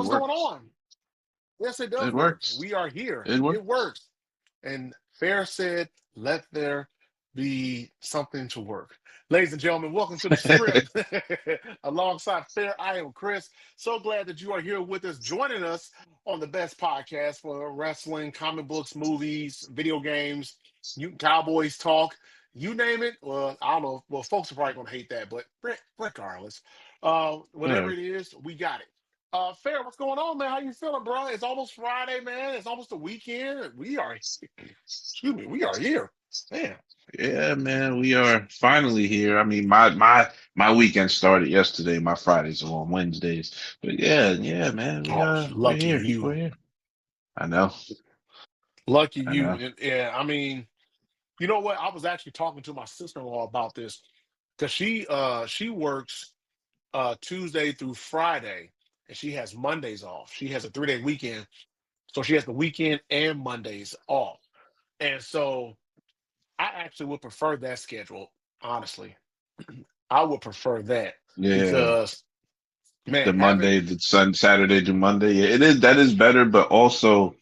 what's going works. on? Yes, it does It work. works. We are here. It works. It works. And Fair said, let there be something to work. Ladies and gentlemen, welcome to the script. Alongside Fair, I am Chris. So glad that you are here with us, joining us on the best podcast for wrestling, comic books, movies, video games, you Cowboys talk, you name it. Well, I don't know. Well, folks are probably going to hate that, but regardless, whatever Yeah. it is, we got it. Fair, what's going on, man? How you feeling, bro? It's almost Friday, man. It's almost the weekend. We are, excuse me, we are here, man. Yeah, man, we are finally here. I mean, my weekend started yesterday. My Fridays are on Wednesdays. But yeah, man, Oh, we're lucky here. We're you, here. I know. lucky I you. know. Yeah, I mean, you know what? I was actually talking to my sister-in-law about this because she works Tuesday through Friday, and she has Mondays off. She has a 3-day weekend, so she has the weekend and Mondays off. And so I actually would prefer that schedule, honestly. I would prefer that Yeah. because The man, having Monday, the Saturday to Monday. Yeah, it is that is better, but also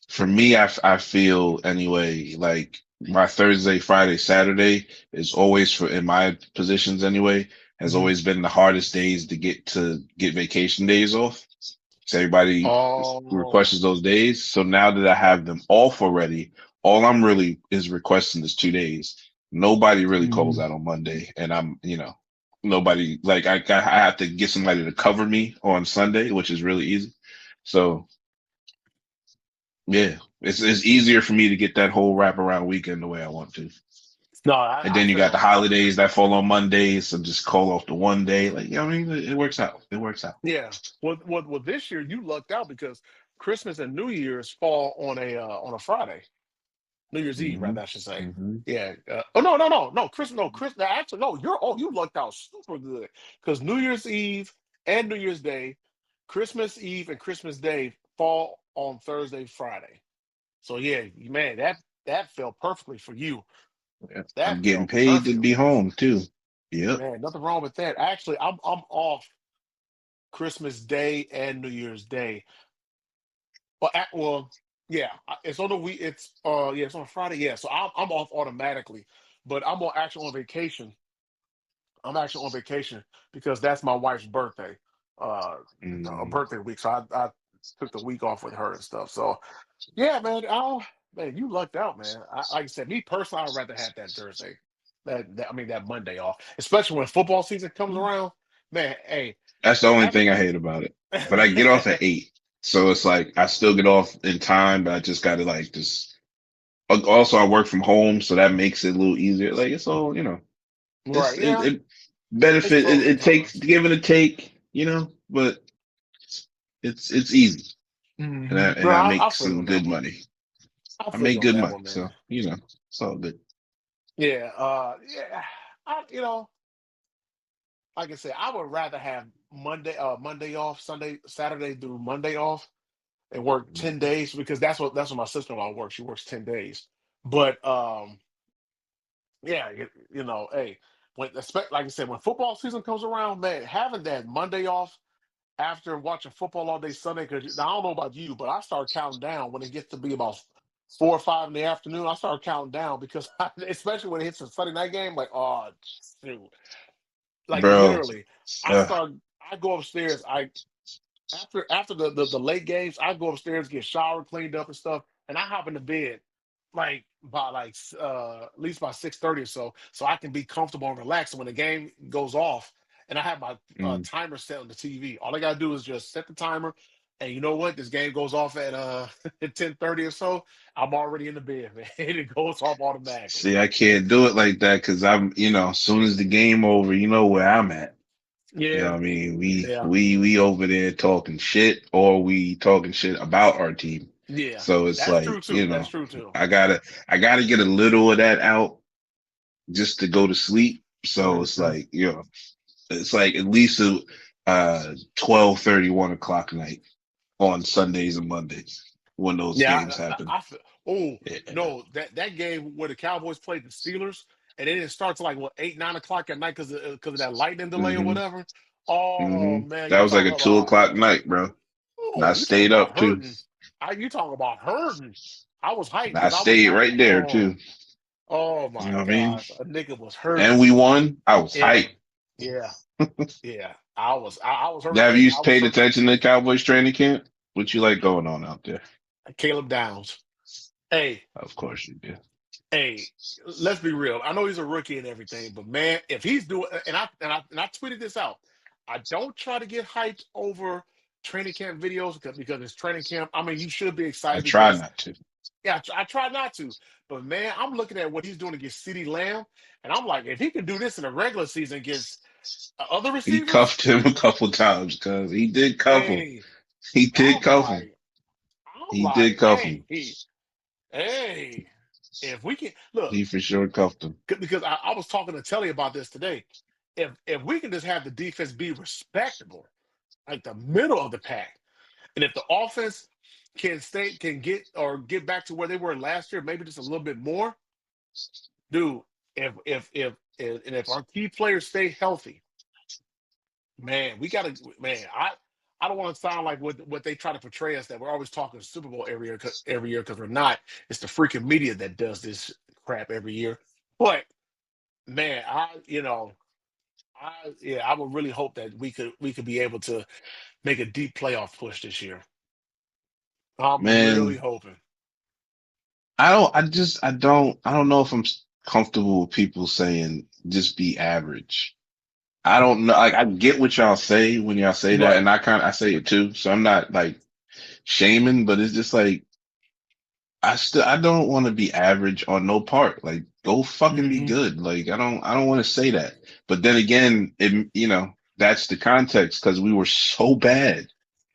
for me, I feel anyway, like my Thursday, Friday, Saturday is always for in my positions anyway, has Mhm. always been the hardest days to get vacation days off. So everybody Oh, requests those days. So now that I have them off already, all I'm really is requesting is 2 days. Nobody really calls mhm. out on Monday, and nobody like I have to get somebody to cover me on Sunday, which is really easy. So yeah, it's easier for me to get that whole wraparound weekend the way I want to. No, And I then you got the feel I holidays that fall on Mondays, so just call off the one day. Like, you know what I mean? It works out. It works out. yeah. Well, this year you lucked out because Christmas and New Year's fall on a Friday. New Year's Eve, Hmm. rather, I should say. Hmm. Yeah. Oh no. Chris. No, actually, no. You lucked out super good because New Year's Eve and New Year's Day, Christmas Eve and Christmas Day fall on Thursday, Friday. So yeah, man, that fell perfectly for you. Yeah. I'm That getting fell paid to be perfectly, home too. Yep. man. Nothing wrong with that. Actually, I'm off Christmas Day and New Year's Day. Well, yeah, it's on the week. It's on Friday. Yeah, so I'm off automatically, but actually on vacation. I'm actually on vacation because that's my wife's birthday, a Mm. birthday week. So I took the week off with her and stuff. So yeah, man. Man, you lucked out, man. Like I said, me personally, I'd rather have that Thursday, I mean that Monday off, especially when football season comes around. Man, hey, That's the only having thing I hate about it. But I get off at 8. So it's like I still get off in time, but I just gotta like just also I work from home, so that makes it a little easier. Like it's all, right, yeah, it it's benefit pros and it takes cons. give and a take, but it's easy. And Hmm. No, I I make feel you some on that good one. money. I I feel make you on good that money. one, man. So, it's all good. Yeah, yeah. Like I said, I would rather have Monday off, Saturday through Monday off, and work 10 days because that's what my sister-in-law works. She works 10 days. But yeah, hey, like I said, when football season comes around, man, having that Monday off after watching football all day Sunday, because I don't know about you, but I start counting down when it gets to be about 4 or 5 in the afternoon. I start counting down because especially when it hits a Sunday night game, like, oh, shoot. Like Bro, literally, I uh, start. I go upstairs. After the late games, I go upstairs, get showered, cleaned up and stuff, and I hop into bed like by at least by 6:30 or so I can be comfortable and relaxed. And when the game goes off, and I have my mm, timer set on the TV, all I gotta do is just set the timer. And you know what? This game goes off at at 10:30 or so. I'm already in the bed, man. It goes off automatically. see, I can't do it like that because as soon as the game over, you know where I'm at. You know Yeah, what I mean? We yeah, we we over there talking shit or we talking shit about our team. yeah. So it's That's true like, too. That's true too. I gotta get a little of that out just to go to sleep. So it's Mhm. like, it's like at least 12:30, 1 o'clock night on Sundays and Mondays when those Yeah, games happen. I feel. Oh Yeah. no, that game where the Cowboys played the Steelers, and it didn't start till like what 8, 9 o'clock at night because of that lightning delay or Hmm. whatever. Oh Hmm. man, That you was like talking a two about? o'clock night, bro. And I Oh, you talking stayed about up too. hurting? You talking about hurting? I was hyped And I because I was stayed like, right there oh, too. oh You my know what I mean? gosh, a nigga was And hurting. we won. I was Yeah, hyped. yeah, yeah. I was hurt. Have Hey, you I was paid hurt. attention to Cowboys training camp? What you like going on out there? Caleb Downs. Hey, Of course you do. hey, let's be real. I know he's a rookie and everything, but man, if he's doing, and I tweeted this out. I don't try to get hyped over training camp videos because it's training camp. I mean, you should be I excited try because not to. yeah, I try not to. But man, I'm looking at what he's doing against CeeDee Lamb, and I'm like, if he can do this in a regular season against other He receivers, cuffed him a couple times because he did cuff him. hey, He did I'm cuff him. like, I'm He did like, cuff him. hey, if we can look, He for sure cuffed him. because I was talking to Telly about this today. If we can just have the defense be respectable, like the middle of the pack, and if the offense can get back to where they were last year, maybe just a little bit more, dude. If our key players stay healthy, man, we gotta man. I don't want to sound like what they try to portray us that we're always talking Super Bowl every year because we're not. It's the freaking media that does this crap every year. But man, I would really hope that we could be able to make a deep playoff push this year. I'm really Man, hoping. I don't know if I'm comfortable with people saying just be average. I don't know. Like, I get what y'all say when y'all say that, Right. and I say it too. So I'm not like shaming, but it's just like, I don't want to be average on no part. Like, go fucking be Hmm. good. Like, I don't want to say that. But then again, that's the context because we were so bad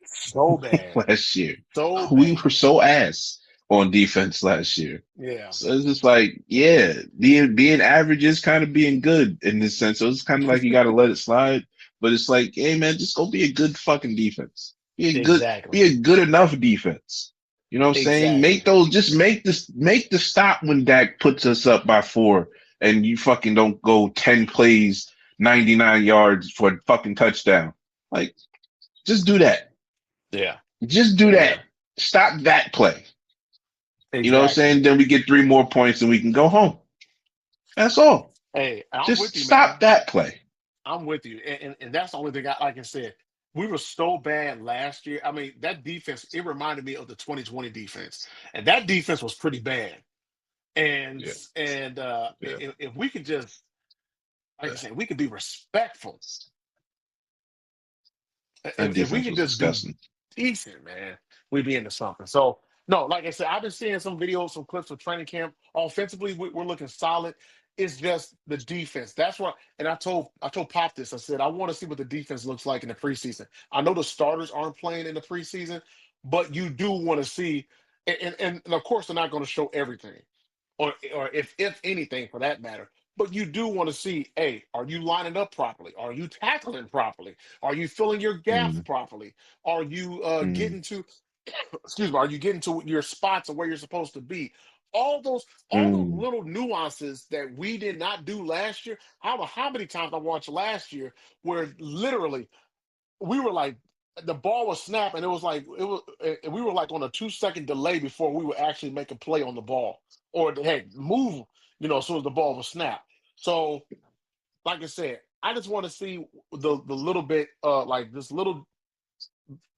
So bad. last year. So We were bad. so ass on defense last year. Yeah. So it's just like, yeah, being average is kind of being good in this sense. So it's kind of like you got to let it slide. But it's like, hey man, just go be a good fucking defense. Be Exactly. a good enough defense. You know what I'm saying? Exactly. Make the stop when Dak puts us up by 4 and you fucking don't go 10 plays, 99 yards for a fucking touchdown. Like, just do that. Yeah. Just do that. Yeah. Stop that play. You know what I'm Exactly. saying? Then we get 3 more points and we can go home. That's all. Hey, I'm with Just you, stop man. that play. I'm with you. And that's the only thing like I said, we were so bad last year. I mean, that defense, it reminded me of the 2020 defense. And that defense was pretty bad. And Yeah, yeah. if we could just like I said, we could be respectful. That If we defense could was just do disgusting. decent, man, we'd be into something. So no, like I said, I've been seeing some videos, some clips of training camp. Offensively, we're looking solid. It's just the defense. That's what. And I told Pop this. I said I want to see what the defense looks like in the preseason. I know the starters aren't playing in the preseason, but you do want to see. And of course, they're not going to show everything, or if anything for that matter. But you do want to see, hey, are you lining up properly? Are you tackling properly? Are you filling your gaps Mm, properly? Are you mm, getting to excuse me, are you getting to your spots of where you're supposed to be? All those mm, little nuances that we did not do last year. I don't know how many times I watched last year where literally we were like the ball was snapped and we were like on a 2 second delay before we would actually make a play on the ball or heck move, as soon as the ball was snapped. So like I said, I just want to see the little bit like this little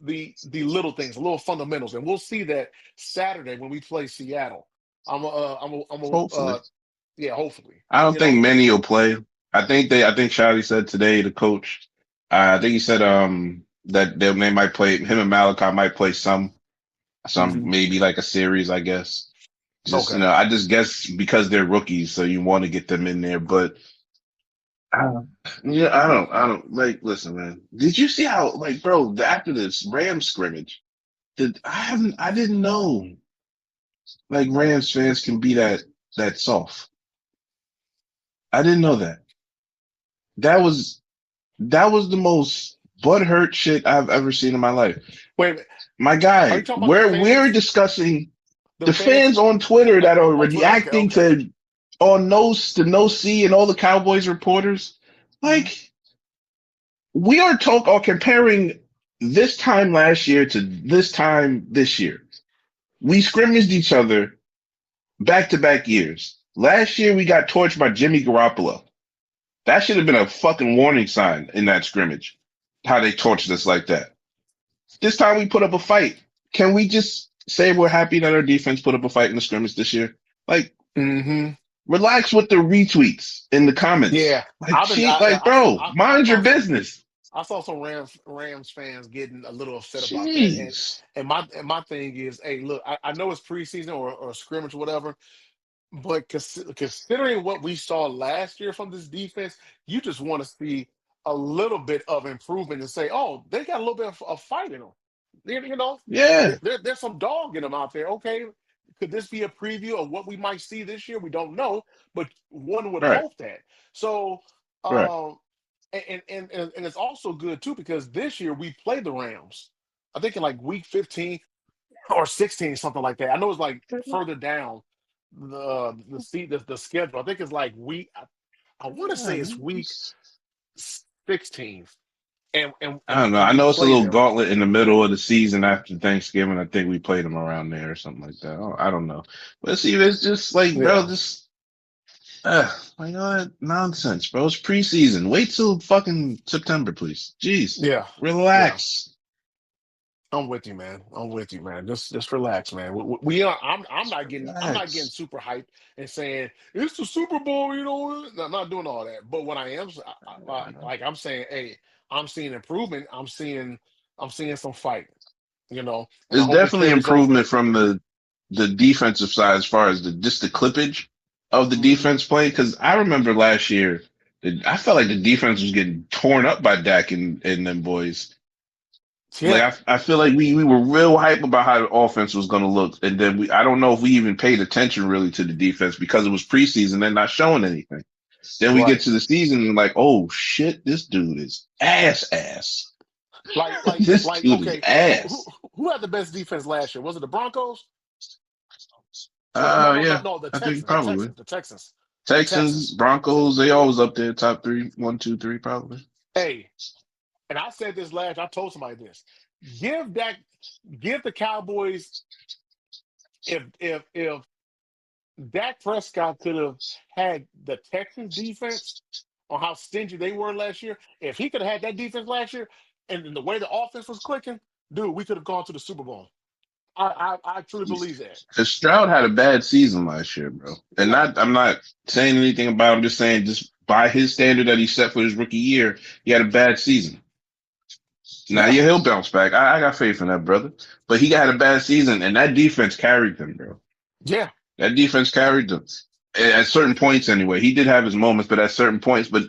the little things, the little fundamentals, and we'll see that Saturday when we play Seattle. hopefully. Yeah, hopefully, I don't think many will play. I think Shadi said today, the coach, I think he said, that they might play, him and Malachi might play hmm maybe like a series, I guess. Just, okay. I just guess because they're rookies, so you want to get them in there, but Uh, yeah, I don't like. Listen, man. Did you see how, like, bro? After this Rams scrimmage, I didn't know, like, Rams fans can be that soft. I didn't know that. That was that was the most butthurt shit I've ever seen in my life. Wait a minute. My Are you guy, talking about we're discussing the the fans fans on Twitter that are on Twitter? Okay, reacting okay. to on no see and all the Cowboys reporters. Hmm. Like, we are talk or comparing. this time last year to this time this year, we scrimmaged each other back to back years. Last year we got torched by Jimmy Garoppolo. That should have been a fucking warning sign in that scrimmage. How they torched us like that. This time we put up a fight. Can we just say we're happy that our defense put up a fight in the scrimmage this year? Like, Mm-hmm. relax with the retweets in the comments. Yeah, Like, I've been. cheat, like, bro, I mind your saw some. business. I saw some Rams fans getting a little upset about that, Jeez. and my thing is, hey, look, I know it's preseason or scrimmage or whatever, but considering what we saw last year from this defense, you just want to see a little bit of improvement and say, oh, they got a little bit of fight in them. You know, Yeah. there's some dog in them out there. Okay, could this be a preview of what we might see this year? We don't know, but one would Right. hope that. So, Right. um, and it's also good too because this year we played the Rams. I think in like week 15 or 16, something like that. I know it's like further down the schedule. I think it's like I want to say it's week 16, I don't know. and I we know it's a play little them. gauntlet in the middle of the season after Thanksgiving. I think we played them around there or something like that. I don't know. But see, it's just like, bro, Yeah, just like all that nonsense, bro. It's preseason. Wait till fucking September, please. Jeez, yeah, yeah. relax. I'm with you, man. I'm with you, man. Just relax, man. We are. I'm not getting Relax. super hyped and saying it's the Super Bowl. You know, I'm not doing all that. But what I am, like I'm saying, hey, I'm seeing improvement. I'm seeing some fight. You know, and I It's hope it definitely carries over. improvement from the defensive side as far as just the clippage of the Hmm. defense play. Because I remember last year, I felt like the defense was getting torn up by Dak and them boys. Like Yeah, I feel like we were real hype about how the offense was going to look, and then I don't know if we even paid attention really to the defense because it was preseason. They're not showing anything. Then we get right. to the season and like, oh shit, this dude is ass. This dude is Okay, ass. who had the best defense last year? Was it the Broncos? Or no, Yeah, no, the I think Texans, probably the Texans, Texans. Broncos. They always up there, top three, one, two, three, probably. Hey, and I said this last. I told somebody this. Give that, give the Cowboys if Dak Prescott could have had the Texans defense on how stingy they were last year. If he could have had that defense last year, and the way the offense was clicking, dude, we could have gone to the Super Bowl. I truly believe that. Because Stroud had a bad season last year, bro. And Yeah, not, I'm not saying anything about him. Just saying, just by his standard that he set for his rookie year, he had a bad season. Now, yeah, yeah, he'll bounce back. I got faith in that brother. But he had a bad season, and that defense carried them, bro. yeah, That defense carried them at certain points. Anyway, he did have his moments, but at certain points. But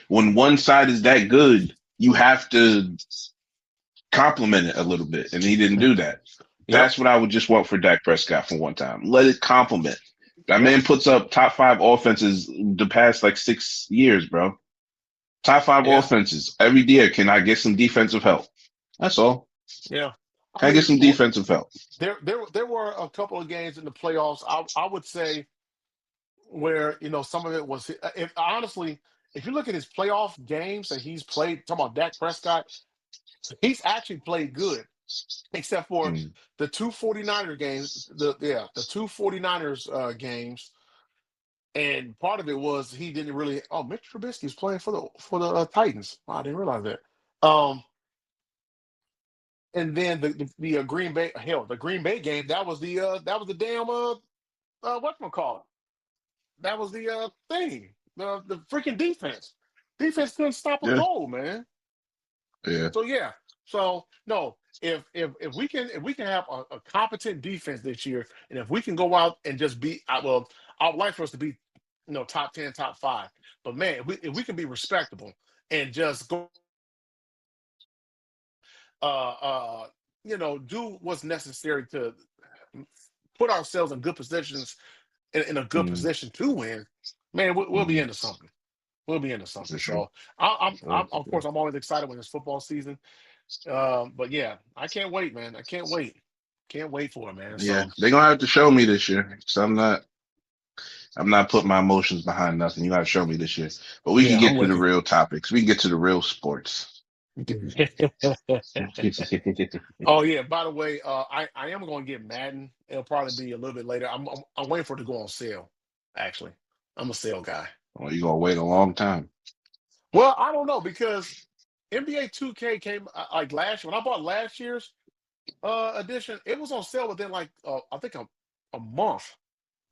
when one side is that good, you have to compliment it a little bit, and he didn't do that. yep, That's what I would just want for Dak Prescott for one time. Let it compliment. That yep, man puts up top five offenses the past like 6 years, bro. Top five yeah, offenses every year. Can I get some defensive help? That's all. yeah. I Can I get mean, some defensive help? there were a couple of games in the playoffs. I would say where some of it was if honestly, if you look at his playoff games that he's played, talking about Dak Prescott, he's actually played good, except for Mm. the two 49er games, the two 49ers games. And part of it was he didn't really. Oh, Mitch Trubisky's playing for the Titans. Wow, I didn't realize that. Um, and then the Green Bay, hell, the Green Bay game. That was the damn whatchamacallit. That was the thing. The freaking defense. Defense couldn't stop a Yeah, goal, man. yeah. So yeah. So no, if we can have a competent defense this year, and if we can go out and just be, well, I would like for us to be, top 10, top five. But man, if we can be respectable and just go, uh, uh, do what's necessary to put ourselves in good positions, in a good Mm, position to win, man, we'll be mm, into something. We'll be into for something. sure. So For of sure. course, I'm always excited when it's football season. But yeah, I can't wait, man. I can't wait. Can't wait for it, man. Yeah, So they're gonna have to show me this year. So I'm not putting my emotions behind nothing. You gotta show me this year. But we can yeah, I'm get to with the you. real topics. We can get to the real sports. Oh yeah. By the way, I am going to get Madden. It'll probably be a little bit later. I'm waiting for it to go on sale. Actually, I'm a sale guy. Well, you're gonna wait a long time. Well, I don't know because NBA 2K came like last year. When I bought last year's edition, it was on sale within like I think a month.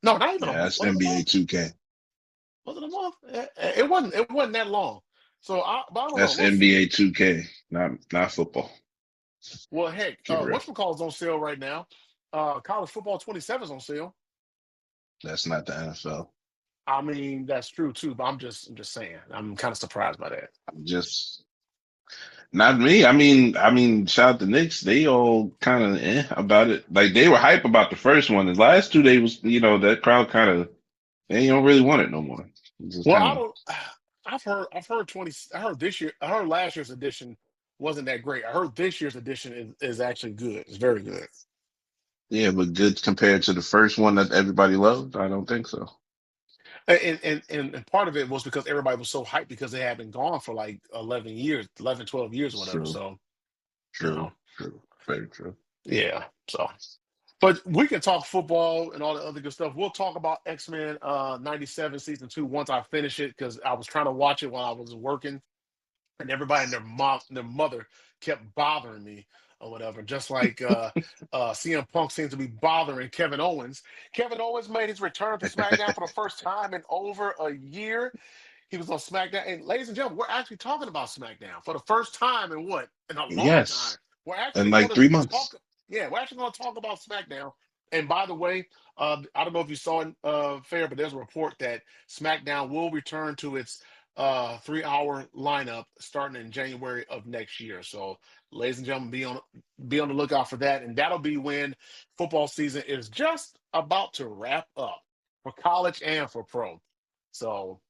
No, not even a Yeah, month. that's Was it a NBA month? 2K. Was it a month? It wasn't. It wasn't that long. So but I don't know. That's We'll see. NBA 2K, not football. Well, heck, Get real. whatchamacallit's on sale right now. College football 27 is on sale. That's not the NFL. I mean, that's true too, but I'm just saying. I'm kind of surprised by that. I'm just not me. I mean, shout out the Knicks. They all kind of about it. Like they were hype about the first one. The last two, they was that crowd kind of they don't really want it no more. It's just Well, kind I of don't. I've heard 20. I heard this year. I heard last year's edition wasn't that great. I heard this year's edition is actually good. It's very good. yeah, but good compared to the first one that everybody loved. I don't think so. And part of it was because everybody was so hyped because they had been gone for like 11 years, 11, 12 years or whatever. True, So, you true, know, true, very true. yeah. So, but we can talk football and all the other good stuff. We'll talk about X-Men 97 season 2 once I finish it because I was trying to watch it while I was working and everybody and their mother kept bothering me or whatever. Just like CM Punk seems to be bothering Kevin Owens. Kevin Owens made his return to SmackDown for the first time in over a year. He was on SmackDown, and ladies and gentlemen, we're actually talking about SmackDown for the first time in what in a long time. Yes, We're in actually going like to 3 months. talk. Yeah, we're actually going to talk about SmackDown. And by the way, I don't know if you saw it, Fair, but there's a report that SmackDown will return to its 3 hour lineup starting in January of next year. So, ladies and gentlemen, be on the lookout for that, and that'll be when football season is just about to wrap up for college and for pro. So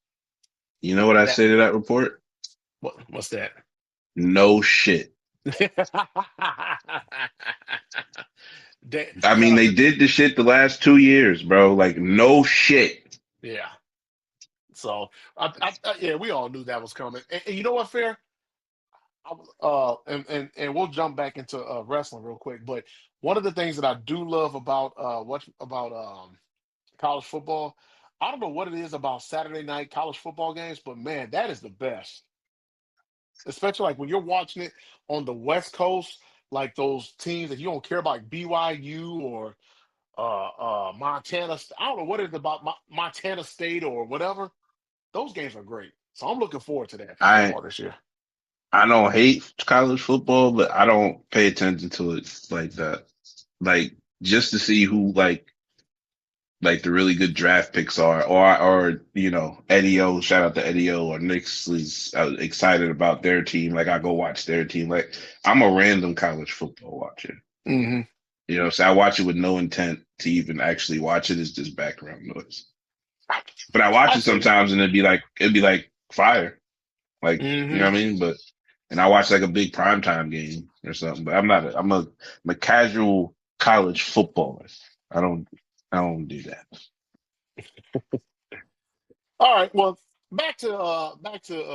You know what I that say to that report? what's that? No shit. I Shout mean, out they to did the shit the last 2 years, bro. Like, no shit. yeah. So yeah, we all knew that was coming. And you know what, Fair? And we'll jump back into wrestling real quick. But one of the things that I do love about what about college football, I don't know what it is about Saturday night college football games, but man, that is the best. Especially like when you're watching it on the West Coast, like those teams that you don't care about, like BYU or Montana. I don't know what it is about Montana State or whatever. Those games are great. So I'm looking forward to that for I football this year. I don't hate college football, but I don't pay attention to it like that. Like just to see who like the really good draft picks are, or Eddie O. Shout out to Eddie O. Or Knicks is excited about their team. Like I go watch their team. Like I'm a random college football watcher. Hmm. So I watch it with no intent to even actually watch it. It's just background noise. But I watch I it feel you. sometimes and it'd be like fire. Like, you know Hmm. what I mean? And I watch like a big primetime game or something, but I'm a casual college footballer. I don't, I don't do that. All right. Well, back to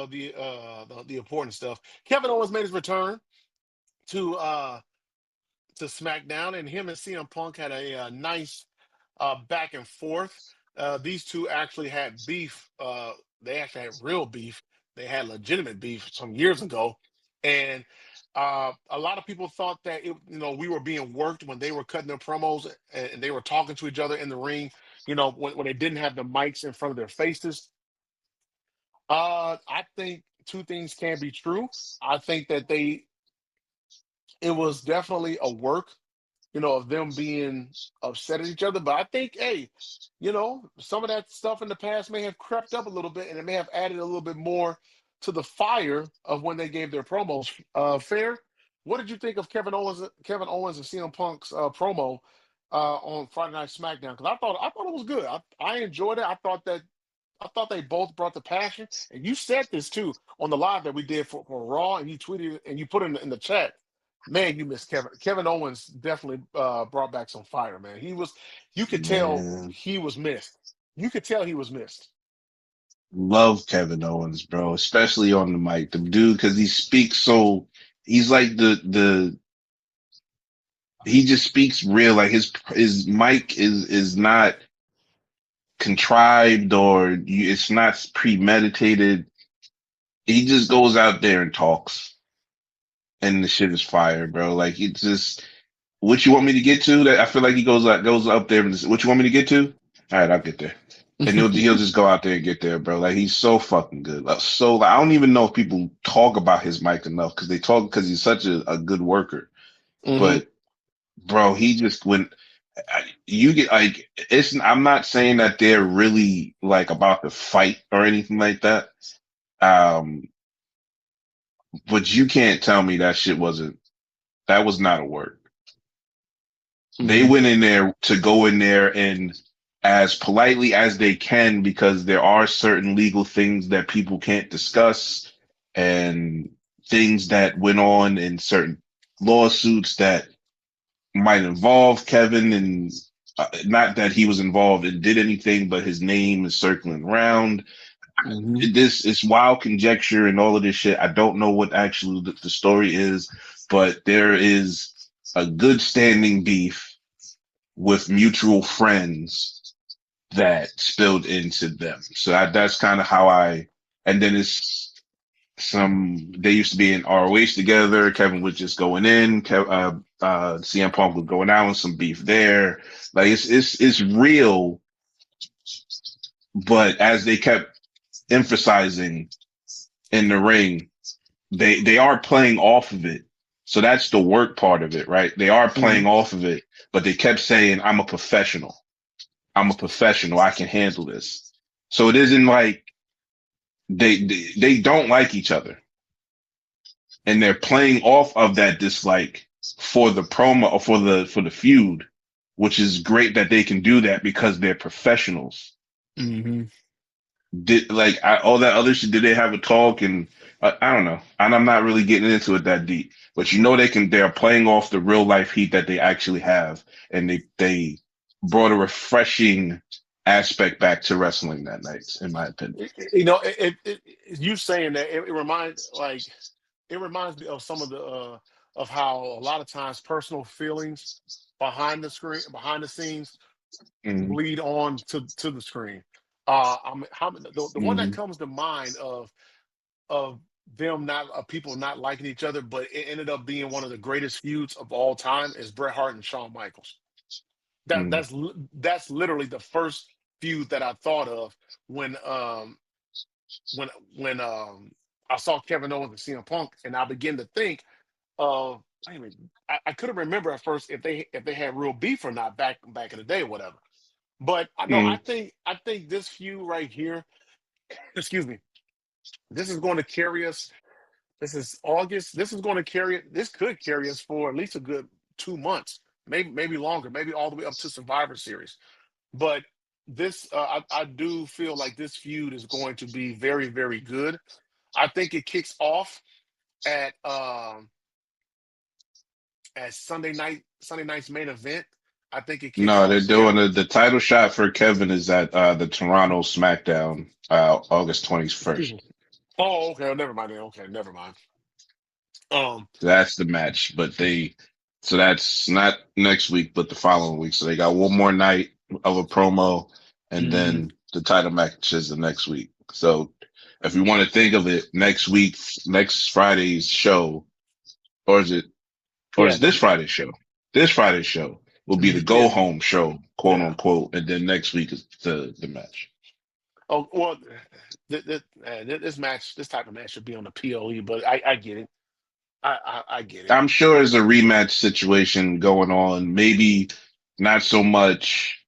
the important stuff. Kevin Owens made his return to SmackDown, and him and CM Punk had a, nice back and forth. These two actually had beef. They actually had real beef. They had legitimate beef some years ago, and a lot of people thought that we were being worked when they were cutting their promos and they were talking to each other in the ring. When they didn't have the mics in front of their faces. I think two things can be true. I think that it was definitely a work, of them being upset at each other. But I think, hey, some of that stuff in the past may have crept up a little bit, and it may have added a little bit more to the fire of when they gave their promos. Fair. What did you think of Kevin Owens and CM Punk's promo on Friday Night SmackDown? Because I thought it was good. I enjoyed it. I thought they both brought the passion, and you said this too on the live that we did for Raw, and you tweeted and you put in the chat. Man, you missed Kevin. Kevin Owens definitely brought back some fire, man. You could tell Man, he was missed. You could tell he was missed. love Kevin Owens, bro, especially on the mic. The dude, because he speaks so, he's like he just speaks real. Like his mic is not contrived or it's not premeditated. He just goes out there and talks, and the shit is fire, bro. Like it's just what you want me to get to. That I feel like he goes up there and what you want me to get to. All right, I'll get there. And he'll just go out there and get there, bro. Like he's so fucking good. Like, I don't even know if people talk about his mic enough because they talk because he's such a good worker. Hmm. But bro, he just when you get like it's. I'm not saying that they're really like about to fight or anything like that. Um, but you can't tell me that shit wasn't. That was not a work. They Hmm. went in there to go in there and as politely as they can because there are certain legal things that people can't discuss and things that went on in certain lawsuits that might involve Kevin and not that he was involved and did anything, but his name is circling around. Hmm. This is wild conjecture and all of this shit. I don't know what actually the story is, but there is a good standing beef with mutual friends that spilled into them. So that's kind of how and then it's they used to be in ROH together. Kevin was just going in, CM Punk was going out and some beef there. Like it's real, but as they kept emphasizing in the ring, they are playing off of it. So that's the work part of it, right? They are Hmm. playing off of it, but they kept saying, I'm a professional. I'm a professional. I can handle this. So it isn't like they don't like each other and they're playing off of that dislike for the promo or for the feud, which is great that they can do that because they're professionals. Hmm. Did like all that other shit? Did they have a talk? And I don't know. And I'm not really getting into it that deep. But you know they can. They're playing off the real life heat that they actually have, and they brought a refreshing aspect back to wrestling that night, in my opinion. You know, you saying that it reminds me of some of the of how a lot of times personal feelings behind the scenes Mm-hmm. bleed on to the screen. The one that Mm-hmm. comes to mind of them not people not liking each other, but it ended up being one of the greatest feuds of all time is Bret Hart and Shawn Michaels. That's literally the first feud that I thought of when when when I saw Kevin Owens and CM Punk, and I began to think of wait a minute, I couldn't remember at first if they had real beef or not back in the day or whatever. But I know Mm-hmm. I think this feud right here, excuse me, this is going to carry us. This is August. This could carry us for at least a good 2 months, maybe longer, maybe all the way up to Survivor Series. But I do feel like this feud is going to be very, very good. I think it kicks off at Sunday night's main event. I think it kicks No, they're off there. doing the title shot for Kevin is at the Toronto SmackDown, August Excuse 21st. me. Oh, okay. Never mind. Then. Okay, never mind. Um, That's the match, but so that's not next week, but the following week. So they got one more night of a promo, and mhm. then the title match is the next week. So if you want to think of it, next Friday's show, or is it, or Yeah. is this Friday's show? This Friday's show will be the go Yeah. home show, quote Yeah. unquote, and then next week is the match. Oh well, this type of match should be on the PLE, but I get it. I get it. I'm sure there's a rematch situation going on. Maybe not so much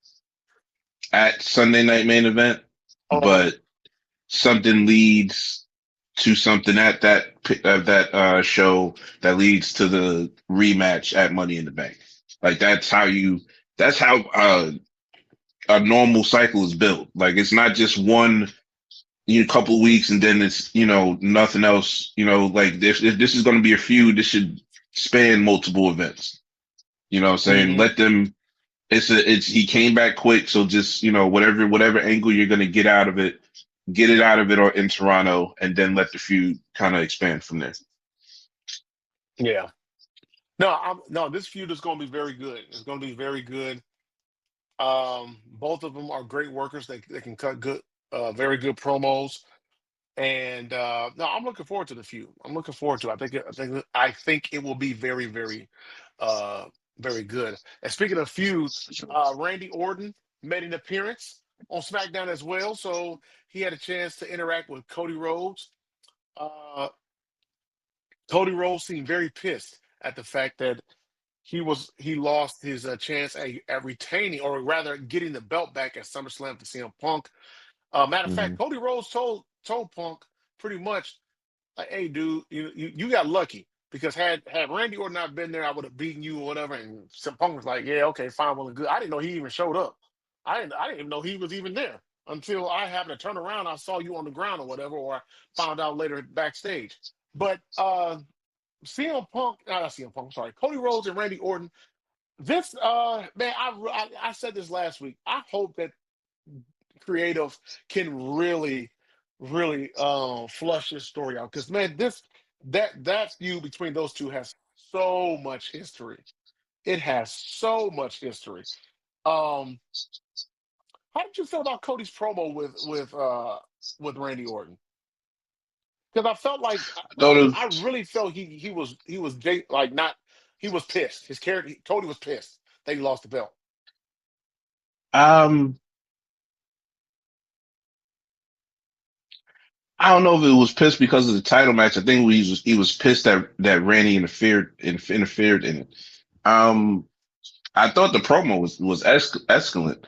at Sunday night main event, Okay. but something leads to something at that show that leads to the rematch at Money in the Bank. Like that's how a normal cycle is built. Like it's not just one couple of weeks and then it's nothing else. Like if this is going to be a feud, this should span multiple events. You know what I'm saying? Hmm. Let them. It's he came back quick, so just whatever angle you're gonna get out of it, get it out of it or in Toronto, and then let the feud kind of expand from there. Yeah. No, no. This feud is going to be very good. It's going to be very good. Both of them are great workers. They can cut good, very good promos. And no, I'm looking forward to the feud. I'm looking forward to it. I think it will be very, very, uh, very good. And speaking of feud, Randy Orton made an appearance on SmackDown as well, so he had a chance to interact with Cody Rhodes. Uh, Cody Rhodes seemed very pissed at the fact that he lost his chance at retaining, or rather getting the belt back at SummerSlam to CM Punk. Matter of fact, Hmm. Cody Rhodes told Punk pretty much, like, "Hey, dude, you got lucky because had Randy Orton not been there, I would have beaten you or whatever." And some Punk was like, "Yeah, okay, fine, well and good." I didn't know he even showed up. I didn't even know he was even there until I happened to turn around. I saw you on the ground or whatever, or I found out later backstage. But CM Punk, not CM Punk, sorry, Cody Rhodes and Randy Orton. This man, I said this last week. I hope that creative can really flush this story out, because man, that feud between those two has so much history. It has so much history. Um, how did you feel about Cody's promo with Randy Orton? Because I felt like I Thought really felt like not he was pissed. His character Cody was pissed that he lost the belt. um, I don't know if it was pissed because of the title match. I think he was pissed that Randy interfered in it. Um, I thought the promo was excellent,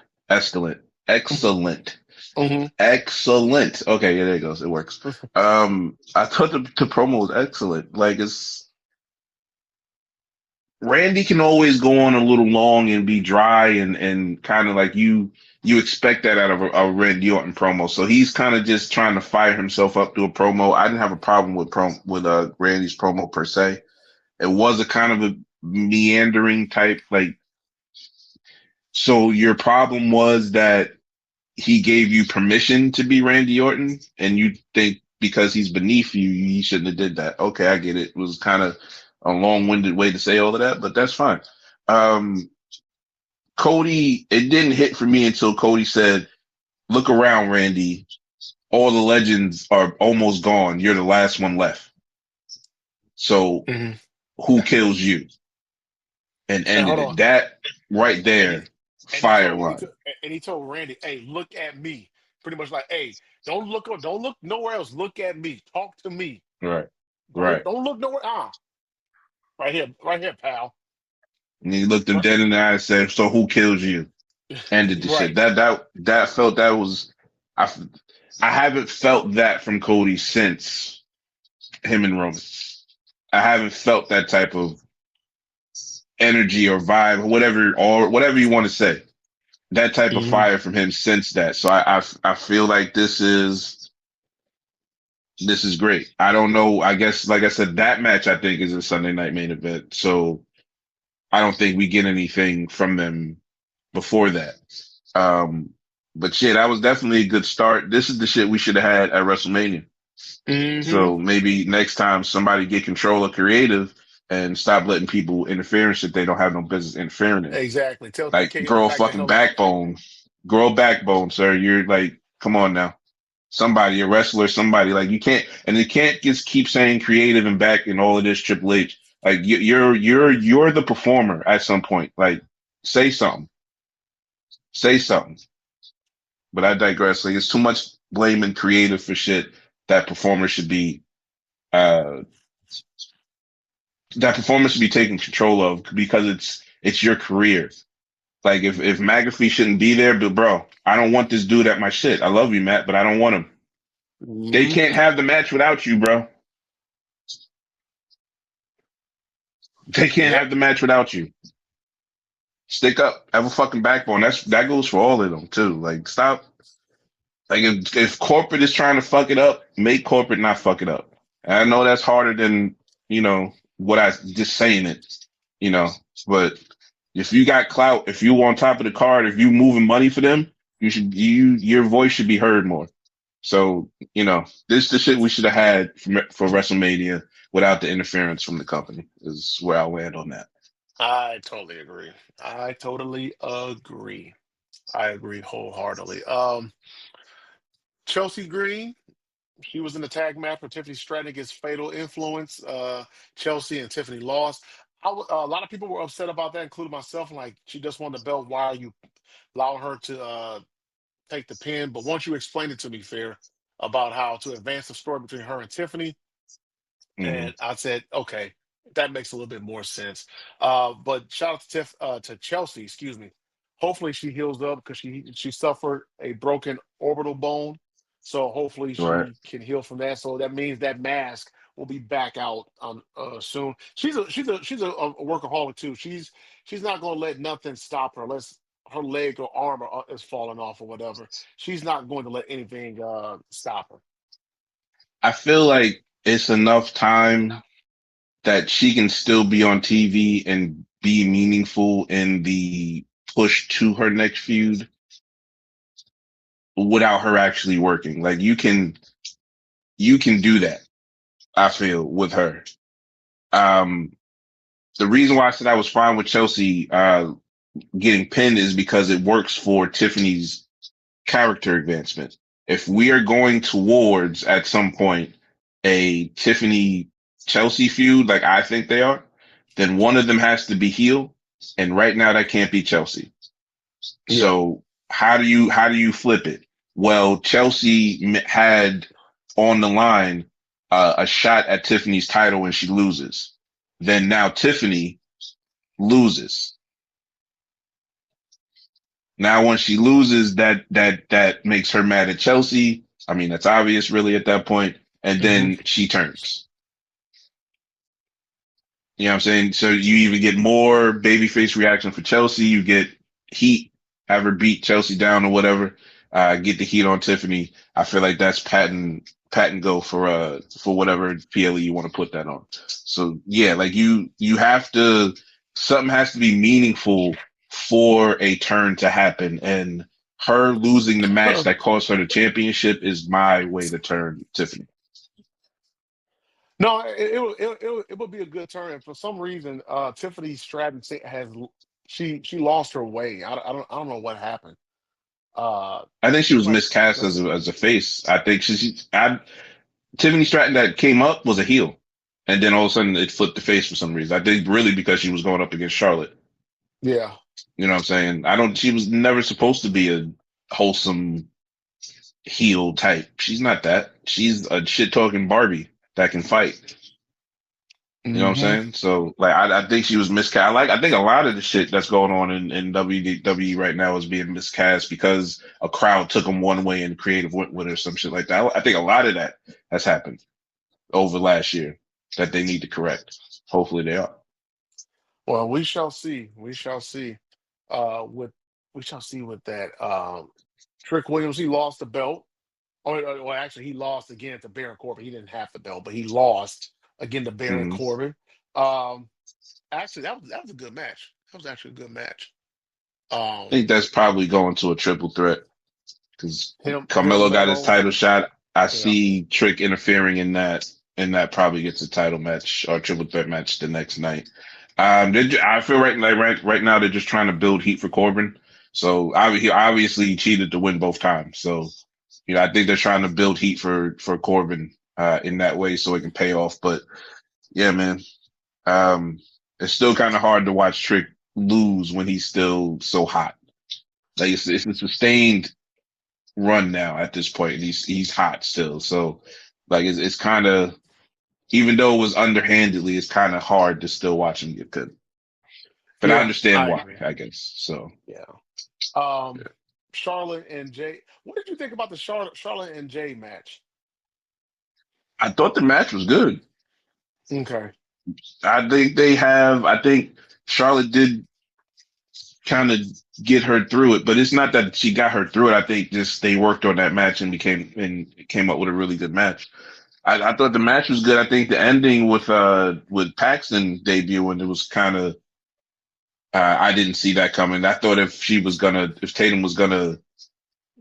Hmm. excellent. Okay, yeah, there it goes. It works. I thought the promo was excellent. Like, it's Randy can always go on a little long and be dry and kind of like you expect that out of a Randy Orton promo. So he's kind of just trying to fire himself up to a promo. I didn't have a problem with Randy's promo per se. It was a kind of a meandering type, like, so your problem was that he gave you permission to be Randy Orton, and you think because he's beneath you, he shouldn't have did that. Okay, I get it. It was kind of a long-winded way to say all of that, but that's fine. Um, Cody, it didn't hit for me until Cody said, "Look around, Randy. All the legends are almost gone. You're the last one left. So Hmm. who kills you?" And And ended hold it. on, That right and there, fire line. he told Randy, "Hey, look at me." Pretty much like, "Hey, don't look nowhere else. Look at me. Talk to me. Right, Don't right. don't look nowhere. Right here, pal. And he looked him Right, dead in the eye and said, "So who kills you?" Ended the shit. right. That felt that was I I haven't felt that from Cody since him and Roman. I haven't felt that type of energy or vibe, whatever you want to say. That type of Hmm. fire from him since that. So I feel like this is great. I don't know. I guess like I said, that match I think is a Sunday night main event. So I don't think we get anything from them before that. Um, but shit, that was definitely a good start. This is the shit we should have had at WrestleMania. Hmm. So maybe next time somebody get control of creative and stop letting people interfere in shit they don't have no business interfering in. Exactly. Tell Like, TK to grow a back the fucking hell up. backbone. Grow a backbone, sir. You're like, come on now. Somebody, a wrestler, somebody. Like, you can't, and you can't just keep saying creative and back and all of this Triple H. Like, you're the performer at some point. Like, say something. Say something. But I digress. Like, it's too much blaming creative for shit that performers should be uh should be taken control of because it's your career. Like, if McAfee shouldn't be there, but bro, I don't want this dude at my shit. I love you, Matt, but I don't want him. They Hmm. can't have the match without you, bro. They can't Yep. have the match without you. Stick up, have a fucking backbone. That goes for all of them too. Like, stop. Like, if corporate is trying to fuck it up, make corporate not fuck it up. And I know that's harder than what I just saying it. You know, but if you got clout, if you on top of the card, if you moving money for them, your voice should be heard more. So, this the shit we should have had for WrestleMania without the interference from the company is where I'll land on that. I totally agree. I totally agree. I agree wholeheartedly. Chelsea Green, she was in the tag match with Tiffany Stratton against Fatal Influence. Chelsea and Tiffany lost. A lot of people were upset about that, including myself. Like, she just won the belt. Why are you allowing her to take the pin? But once you explained it to me, Fair, about how to advance the story between her and Tiffany, Hmm. and I said, okay, that makes a little bit more sense. But shout out to to Chelsea, excuse me. Hopefully she heals up because she suffered a broken orbital bone. So hopefully Right. she can heal from that. So that means that mask will be back out soon. She's a workaholic too. She's not gonna let nothing stop her unless her leg or arm is falling off or whatever. She's not going to let anything stop her. I feel like it's enough time that she can still be on TV and be meaningful in the push to her next feud without her actually working. Like you can do that, I feel, with her. Um, the reason why I said I was fine with Chelsea getting pinned is because it works for Tiffany's character advancement. If we are going towards at some point a Tiffany Chelsea feud, like I think they are, then one of them has to be heel. And right now that can't be Chelsea. Yeah. So how do you flip it? Well, Chelsea had on the line a shot at Tiffany's title when she loses. Then now Tiffany loses. Now, when she loses, that makes her mad at Chelsea. I mean, that's obvious, really, at that point. And Hmm. then she turns. You know what I'm saying? So you even get more babyface reaction for Chelsea. You get heat, have her beat Chelsea down or whatever. Get the heat on Tiffany. I feel like that's patent go for whatever PLE you want to put that on. So yeah, like you have to something has to be meaningful for a turn to happen. And her losing the match that cost her the championship is my way to turn Tiffany. No, it would be a good turn. And for some reason, Tiffany Stratton she lost her way. I don't know what happened. I think she Seems was like miscast that's as a face. I think Tiffany Stratton that came up was a heel, and then all of a sudden it flipped the face for some reason. I think really because she was going up against Charlotte. yeah. You know what I'm saying? I don't. She was never supposed to be a wholesome heel type. She's not that. She's a shit talking Barbie that can fight. You know what I'm Hmm. saying? So like I think she was miscast. I think a lot of the shit that's going on in WWE right now is being miscast because a crowd took them one way and creative went with it or some shit like that. I think a lot of that has happened over last year that they need to correct. Hopefully they are. Well, we shall see. We shall see. With we shall see with that. Trick Williams, he lost the belt. Well, actually, he lost again to Baron Corbin. He didn't have the belt, but he lost again to Baron Mhm. Corbin. Um, actually, that was a good match. That was actually a good match. I Um, think that's probably going to a triple threat because him Carmelo got his Melo. title shot. I Yeah. see Trick interfering in that, and that probably gets a title match or triple threat match the next night. I feel right now they're just trying to build heat for Corbin. So he obviously cheated to win both times. So I think they're trying to build heat for Corbin in that way so it can pay off. But yeah, man, um, it's still kind of hard to watch Trick lose when he's still so hot. Like it's a sustained run now at this point, and he's hot still. So like it's kind of even though it was underhandedly, it's kind of hard to still watch him get pinned. But I Yeah, understand I why, agree. I guess. So Yeah. yeah. Charlotte and Jay. What did you think about the Charlotte and Jay match? I thought the match was good. Okay. I think Charlotte did kind of get her through it, but it's not that she got her through it. I think just they worked on that match and came up with a really good match. I thought the match was good. I think the ending with Paxton debuting, it was kind of I didn't see that coming. I thought if Tatum was gonna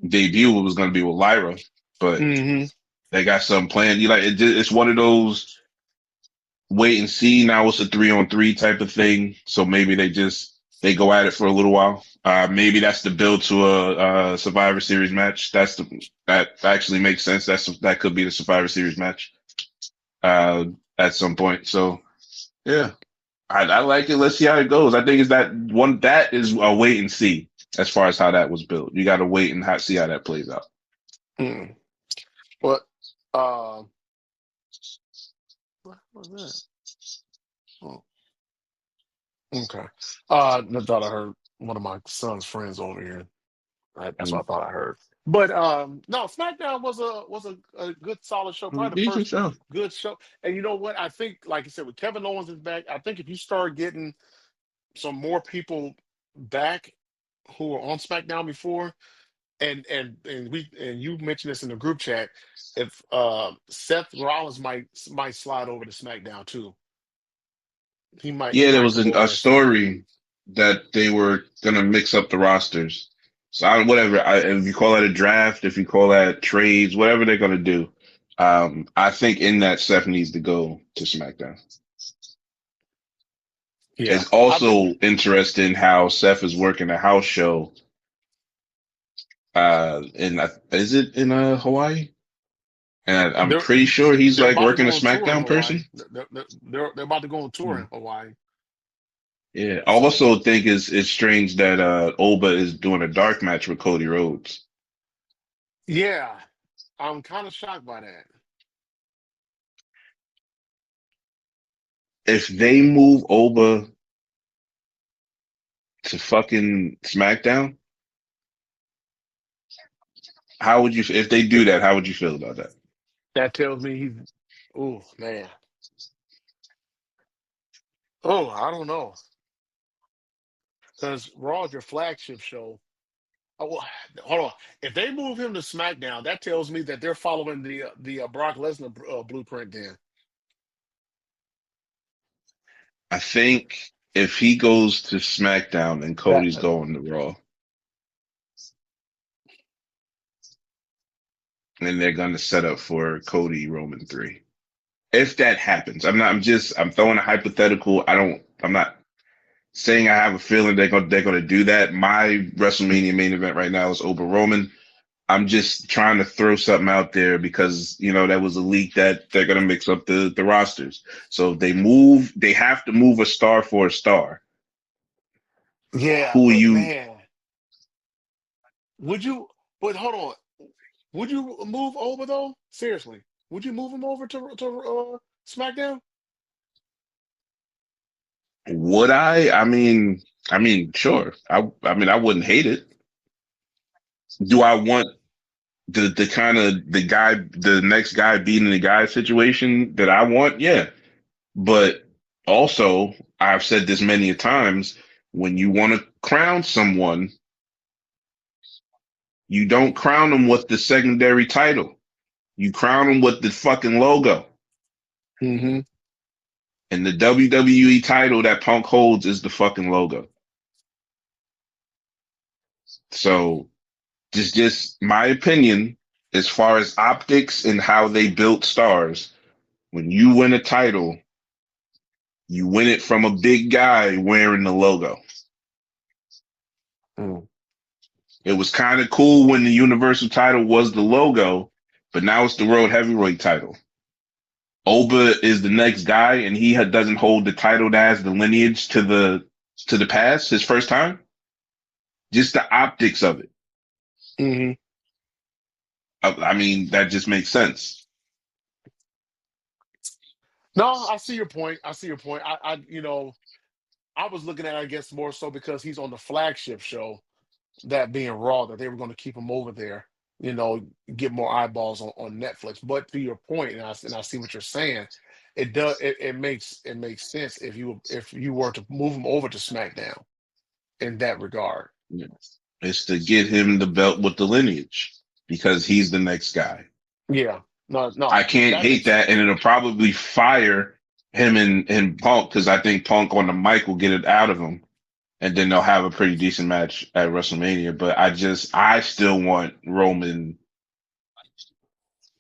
debut, it was gonna be with Lyra. but Hmm. they got something planned. You like it's one of those wait and see. Now it's a 3-on-3 type of thing. So maybe they go at it for a little while. Maybe that's the build to a Survivor Series match. That actually makes sense. That could be the Survivor Series match uh, at some point. So yeah, I like it. Let's see how it goes. I think is that one that is a wait and see as far as how that was built. You got to wait and see how that plays out. Mm. But uh, what was that? Oh, okay. I thought I heard one of my son's friends over here. That's what I thought I heard. But no, SmackDown was a good solid show. Probably the Decent first show. good show. And you know what? I think, like you said, with Kevin Owens is back, I think if you start getting some more people back who were on SmackDown before, and you mentioned this in the group chat, if Seth Rollins might slide over to SmackDown too. He Yeah, there might was come over a there soon. story that they were gonna mix up the rosters. So whatever, if you call that a draft, if you call that trades, whatever they're gonna do, I think in that Seth needs to go to SmackDown. Yeah, It's I think also interesting how Seth is working a house show. Is it in Hawaii? And I'm they're pretty sure he's they're like about to working a go on tour in SmackDown Hawaii. person. They're about to go on tour Hmm. in Hawaii. Yeah, I So also think it's strange that Oba is doing a dark match with Cody Rhodes. yeah, I'm kind of shocked by that. If they move Oba to fucking SmackDown, how would you, if they do that, how would you feel about that? That tells me he's. Oh man. Oh, I don't know. Because Raw's your flagship show. Oh, well, hold on. If they move him to SmackDown, that tells me that they're following the Brock Lesnar blueprint. Then I think if he goes to SmackDown and that Cody's going to Raw, then they're going to set up for Cody Roman 3. If that happens, I'm throwing a hypothetical. I'm not saying I have a feeling they're going to do that. My WrestleMania main event right now is Oba Roman. I'm just trying to throw something out there because, that was a leak that they're going to mix up the rosters. So they have to move a star for a star. yeah, Who but you, man, would you? But hold on, would you move over though? Seriously, would you move him over to SmackDown? would I? I mean, sure. I mean, I wouldn't hate it. Do I want the kind of the next guy beating the guy situation that I want? Yeah. But also, I've said this many a times, when you want to crown someone, you don't crown them with the secondary title. You crown them with the fucking logo. Hmm. And the WWE title that Punk holds is the fucking logo. So just my opinion, as far as optics and how they built stars, when you win a title, you win it from a big guy wearing the logo. Mm. It was kind of cool when the Universal title was the logo, but now it's the World Heavyweight title. Oba is the next guy, and he doesn't hold the title that has the lineage to the past. His first time, just the optics of it. Hmm. I mean, that just makes sense. No, I see your point. I see your point. I was looking at, I guess, more so because he's on the flagship show, that being Raw, that they were going to keep him over there, you know, get more eyeballs on Netflix. But to your point, and I see what you're saying, it makes sense if you were to move him over to SmackDown in that regard. Yeah. It's to get him the belt with the lineage because he's the next guy. Yeah, no, I no, can't that hate makes that, and sense. it'll probably fire him and Punk because I think Punk on the mic will get it out of him, and then they'll have a pretty decent match at WrestleMania. But I still want Roman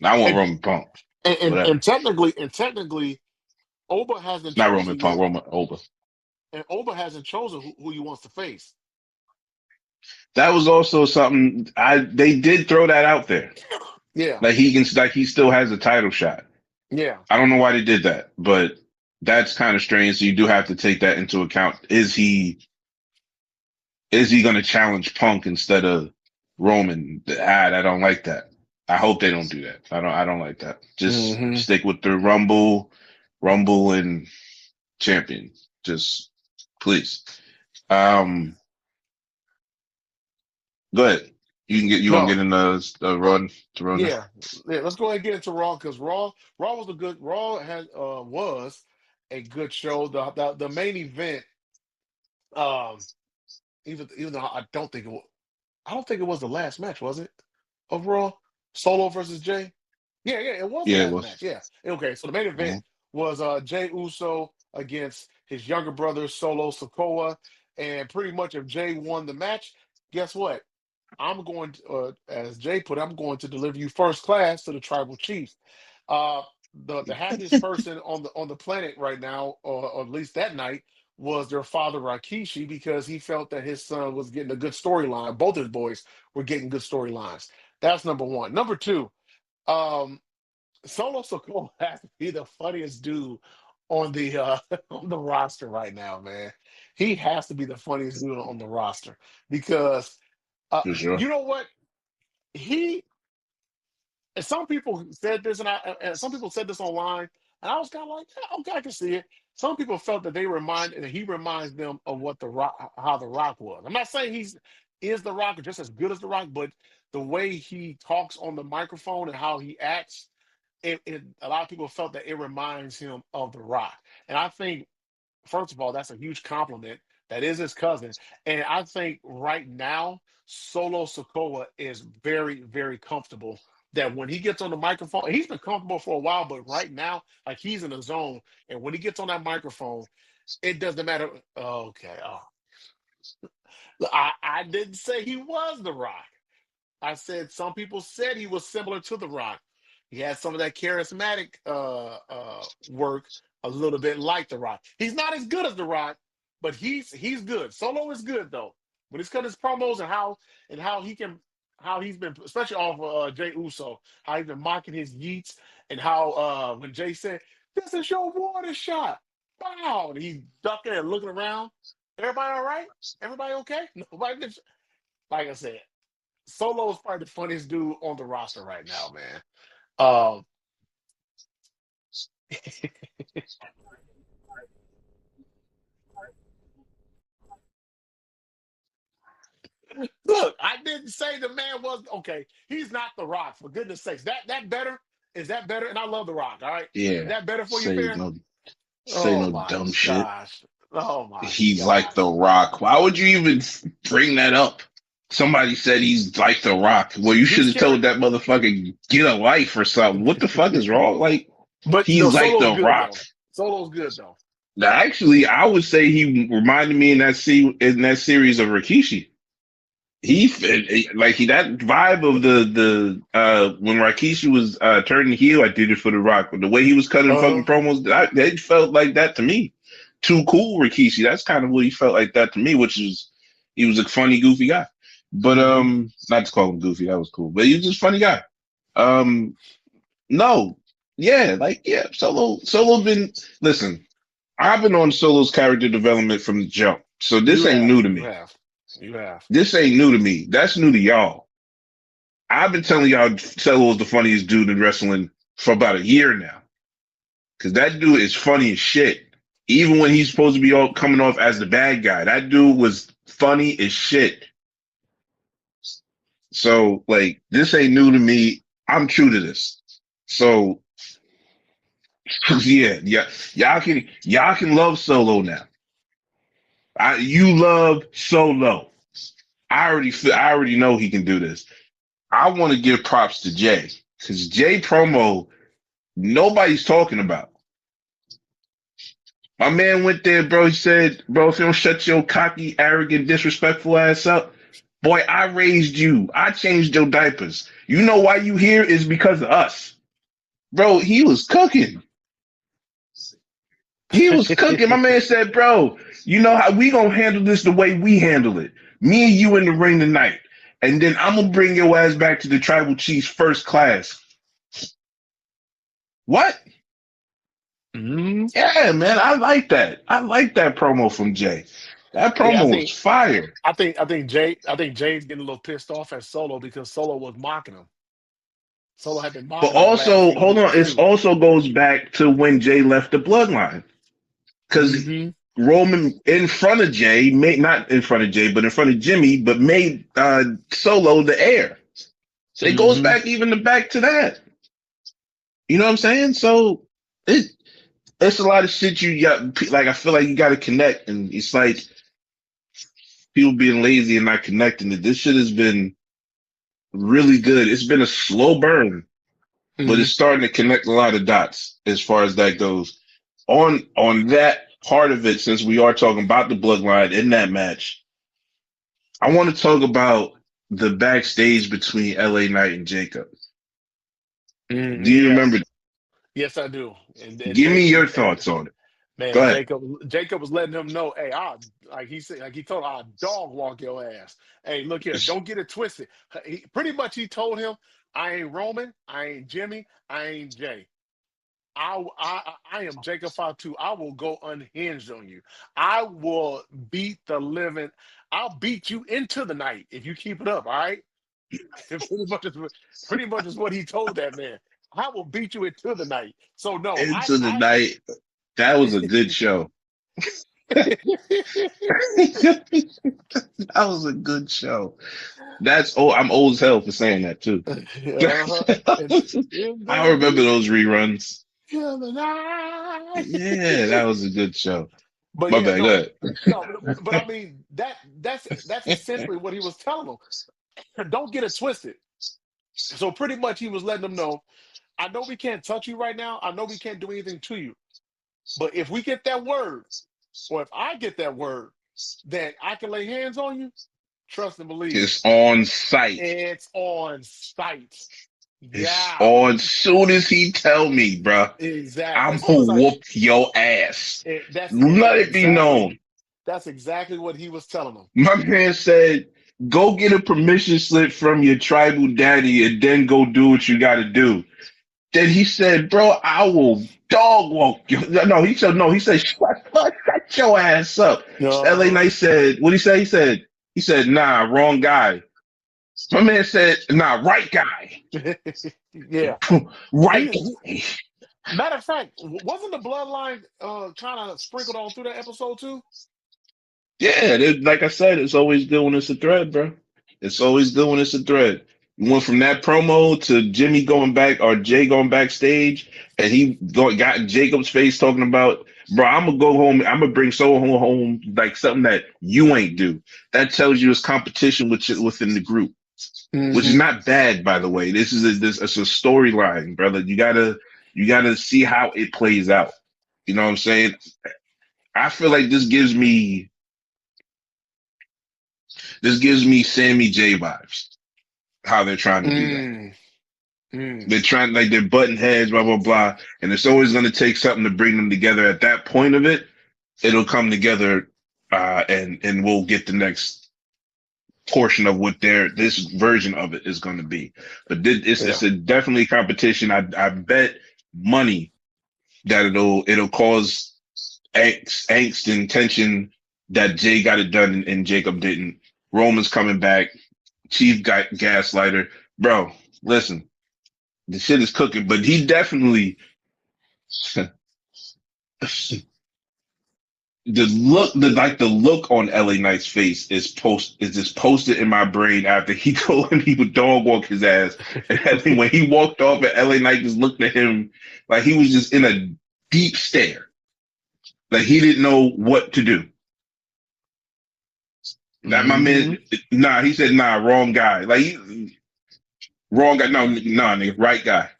I want And Roman Punk. and, and, Whatever. and technically and technically, Oba hasn't Not Roman chosen Punk. yet, Roman Oba. and Oba hasn't chosen who he wants to face. That was also something they did throw that out there. Yeah, Like he still has a title shot. yeah. I don't know why they did that, but that's kind of strange. So you do have to take that into account. Is he going to challenge Punk instead of Roman? I don't like that. I hope they don't do that. I don't like that. Just Hmm. stick with the Rumble and champion. Just please. Um, go ahead. You gonna No, get in the run to run now? yeah, yeah. Let's go ahead and get into Raw because Raw was a good. Raw had was a good show. The main event, um, even though I don't think it was the last match, was it? Of Raw, Solo versus Jay. Yeah, yeah, it was the Yeah, it last match. was. Yeah. Okay, so the main event Mhm. was Jay Uso against his younger brother Solo Sikoa, and pretty much if Jay won the match, guess what? I'm going to, as Jay put, it, I'm going to deliver you first class to the tribal chief. Uh, the happiest person on the planet right now, or at least that night, was their father Rakishi because he felt that his son was getting a good storyline. Both his boys were getting good storylines. That's number one. Number two, um, Solo Sokoa has to be the funniest dude on the on the roster right now, man. He has to be the funniest dude on the roster because For sure. you know what? He and some people said this, and some people said this online, and I was kind of like, yeah, okay, I can see it. Some people felt that he reminds them of what the Rock, how the Rock was. I'm not saying he's is the Rock or just as good as the Rock, but the way he talks on the microphone and how he acts, a lot of people felt that it reminds him of the Rock. And I think first of all, that's a huge compliment. That is his cousin. And I think right now, Solo Sokoa is very, very comfortable. That when he gets on the microphone, and he's been comfortable for a while, but right now, like he's in a zone. And when he gets on that microphone, it doesn't matter. Okay. I didn't say he was The Rock. I said some people said he was similar to The Rock. He had some of that charismatic work, a little bit like The Rock. He's not as good as The Rock, but he's good. Solo is good though. When he's cut his promos and how he's been, especially off Jay Uso, how he's been mocking his yeets and how when Jay said, "This is your water shot," wow, and he's ducking and looking around. Everybody all right? Everybody okay? Nobody. Like I said, Solo is probably the funniest dude on the roster right now, man. Um, look, I didn't say the man was okay. He's not the Rock, for goodness sakes. That better? Is that better? And I love the Rock. All right, is Yeah. that better for you, Say Fair? no. Say Oh no my dumb shit. gosh! Oh my He's like The gosh! Rock. Why would you even bring that up? Somebody said he's like The Rock. Well, you should He's have told carrying, that motherfucker get a life or something. What the fuck is wrong? Like but no, he's like Solo's The good Rock. though. Solo's good though. Now, actually, I would say he reminded me in that series of Rikishi. That vibe of the when Rikishi was turning heel, I did it for The Rock. The way he was cutting Uh fucking huh. promos, it felt like that to me. Too cool, Rikishi. That's kind of what he felt like that to me, which is he was a funny, goofy guy. But Hmm. not to call him goofy, that was cool. But he was just a funny guy. Um, no, yeah, Solo been listen. I've been on Solo's character development from the jump, so this You ain't have, new to you me. have, you have. This ain't new to me. That's new to y'all. I've been telling y'all Solo is the funniest dude in wrestling for about a year now. Cause that dude is funny as shit. Even when he's supposed to be all coming off as the bad guy, that dude was funny as shit. So like this ain't new to me. I'm true to this. So yeah, y'all can love Solo now. You love Solo. I already know he can do this. I want to give props to Jay because Jay promo nobody's talking about. My man went there, bro. He said, bro, if you don't shut your cocky, arrogant, disrespectful ass up, Boy, I raised you. I changed your diapers. You know why you here is because of us. Bro, he was cooking. He was cooking. My man said, bro, you know how we gonna handle this the way we handle it. Me and you in the ring tonight. And then I'm gonna bring your ass back to the tribal chiefs first class. What? Mhm. Yeah, man, I like that. I like that promo from Jay. That Yeah, promo was fire. I think Jay's getting a little pissed off at Solo because Solo was mocking him. Solo had been But mocking him the last also, few hold on, weeks it too. also goes back to when Jay left the bloodline. Because Hmm. Roman in front of Jay, made not in front of Jay, but in front of Jimmy, but made Solo the heir. So it goes Hmm. back even back to that. You know what I'm saying? So it it's a lot of shit you got. Like I feel like you got to connect, and it's like people being lazy and not connecting. It. This shit has been really good. It's been a slow burn, but Hmm. it's starting to connect a lot of dots as far as that goes. On that part of it, since we are talking about the bloodline in that match, I want to talk about the backstage between LA Knight and Jacob. Do you Yeah. remember? Yes, I do. And Give Jake me your and thoughts on it. Go man, ahead. Jacob was letting him know, hey, I like he told him, I'll dog walk your ass. Hey, look here, don't get it twisted. Pretty much he told him, I ain't Roman, I ain't Jimmy, I ain't Jay. I am Jacob Fatu. I will go unhinged on you. I will beat the living. I'll beat you into the night if you keep it up. All right. Pretty much is what he told that man. I will beat you into the night. So no, Into the night. That was a good show. That was a good show. That's oh, I'm old as hell for saying that too. uh-huh. And in I the remember deep those reruns. of the night. Yeah, that was a good show. But My yeah, bad. Go no, ahead. no, but I mean that's essentially what he was telling them. Don't get it twisted. So pretty much he was letting them know, I know we can't touch you right now. I know we can't do anything to you. But if we get that word, or if I get that word that I can lay hands on you, trust and believe. It's on site. It's on site. It's Yeah, on. Soon as he tell me, bruh, exactly. I'm As soon gonna as I whoop your ass. that's Let it be exactly known. what he was telling them. My man said, go get a permission slip from your tribal daddy and then go do what you gotta do. Then he said, bro, I will dog walk you. No, he said, no, he said, shut your ass up. LA Uh-huh. Knight said, what he say? He said, nah, wrong guy. My man said, nah, right guy. Yeah. Right He guy. matter of fact, wasn't the bloodline kind of sprinkled all through that episode too? Yeah, like I said, it's always good when it's a thread, bro. It's always good when it's a thread. You went from that promo to Jimmy going back or Jay going backstage, and got in Jacob's face talking about, bro, I'm gonna go home. I'm gonna bring Soho home like something that you ain't do. That tells you it's competition within the group, which is Hmm. not bad, by the way. This it's a storyline, brother. You gotta see how it plays out. You know what I'm saying? I feel like this gives me Sammy J vibes. How they're trying to do that. Mm, mm. They're trying like they're button heads, blah blah blah, and it's always going to take something to bring them together. At that point of it, it'll come together, and we'll get the next portion of what this version of it is going to be. But it's Yeah. a definitely competition. I bet money that it'll cause angst and tension that Jay got it done and Jacob didn't. Roman's coming back. Chief got gaslighter. Bro, listen, the shit is cooking, but he definitely the look on LA Knight's face is just posted in my brain after he told him he would dog walk his ass. And I think when he walked off and LA Knight just looked at him like he was just in a deep stare. Like he didn't know what to do. That my Hmm. man, nah, he said, nah, wrong guy. Wrong guy. No, nah, nigga, right guy.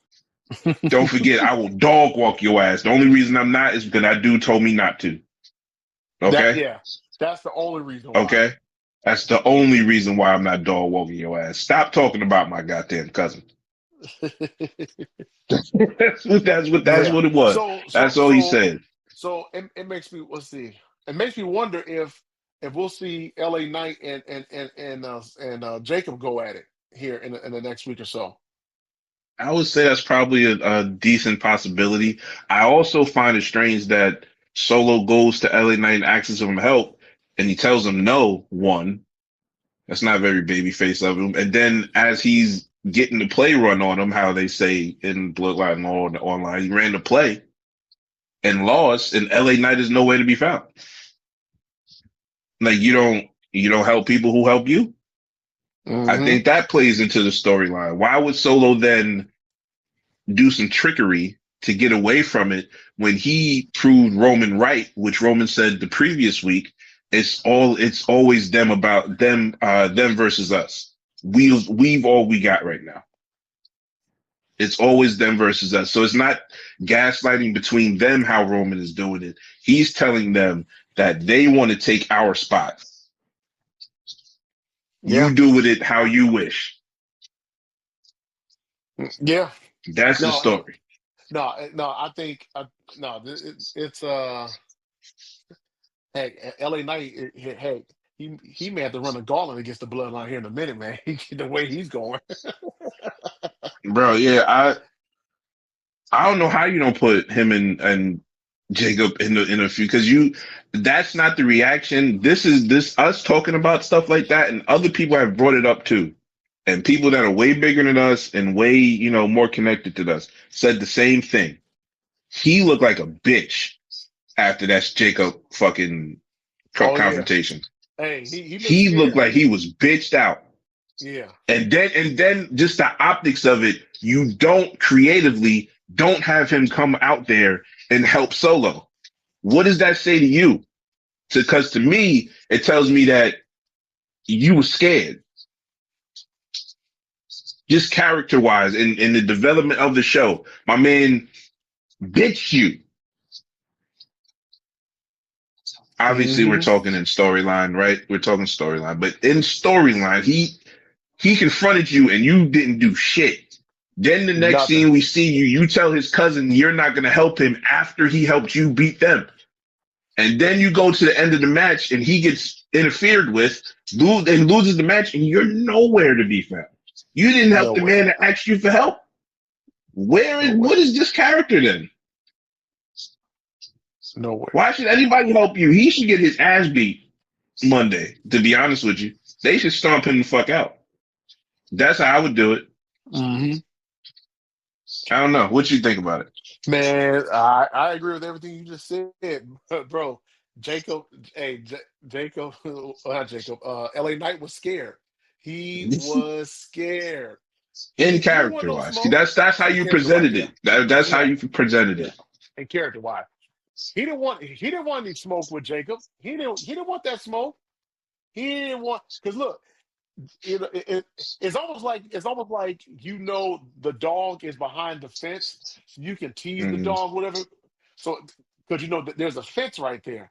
Don't forget, I will dog walk your ass. The only reason I'm not is because that dude told me not to. That Okay? yeah, that's the only reason why. Okay? That's the only reason why I'm not dog walking your ass. Stop talking about my goddamn cousin. That's Yeah. what it was. So so That's all he so said. so it makes me, let's see. It makes me wonder if we'll see LA Knight and Jacob go at it here in the next week or so. I would say that's probably a decent possibility. I also find it strange that Solo goes to LA Knight and asks him help, and he tells him no. One, that's not very babyface of him. And then as he's getting the play run on him, how they say in Bloodline or online, he ran the play and lost, and LA Knight is nowhere to be found. Like you don't help people who help you. I Hmm. think that plays into the storyline. Why would Solo then do some trickery to get away from it when he proved Roman right, which Roman said the previous week? It's always them versus us. We've all we got right now. It's always them versus us. So it's not gaslighting between them how Roman is doing it. He's telling them that they want to take our spot. Yeah. You do with it how you wish. Yeah. That's the No, story. no. I think no. It's hey, LA Knight. Hey, he may have to run a gauntlet against the Bloodline here in a minute, man. The way he's going. Bro, yeah, I don't know how you don't put him and Jacob in a few because that's not the reaction. This is this us talking about stuff like that, and other people have brought it up too. And people that are way bigger than us and way, more connected to us said the same thing. He looked like a bitch after that Jacob fucking Oh yeah. confrontation. Hey, he looks He looked scared. like he was bitched out. Yeah. And then just the optics of it, you don't have him come out there and help Solo. What does that say to you? Because to me, it tells me that you were scared, just character wise in the development of the show. My man bitched you. Obviously, we're Hmm. talking in storyline, right? We're talking storyline, but in storyline, he confronted you and you didn't do shit. Then the next Nothing. scene we see you tell his cousin you're not going to help him after he helped you beat them. And then you go to the end of the match and he gets interfered with, and loses the match, and you're nowhere to be found. You didn't help the Nowhere. man that asked you for help. What Nowhere. is this character then? Nowhere. Why should anybody help you? He should get his ass beat Monday, to be honest with you. They should stomp him the fuck out. That's how I would do it. Hmm. I don't know. What you think about it? Man, I agree with everything you just said, bro. Jacob, hey, Jacob, not Jacob. LA Knight was scared. He was scared. In He didn't want character no wise. smoke. That's how In you character, wise, presented yeah, it. That's how yeah, you presented yeah. it. In character, wise, he didn't want any smoke with Jacob. He didn't want that smoke. He didn't want, because look, it's almost like the dog is behind the fence, so you can tease the Mhm. dog, whatever. So because that there's a fence right there.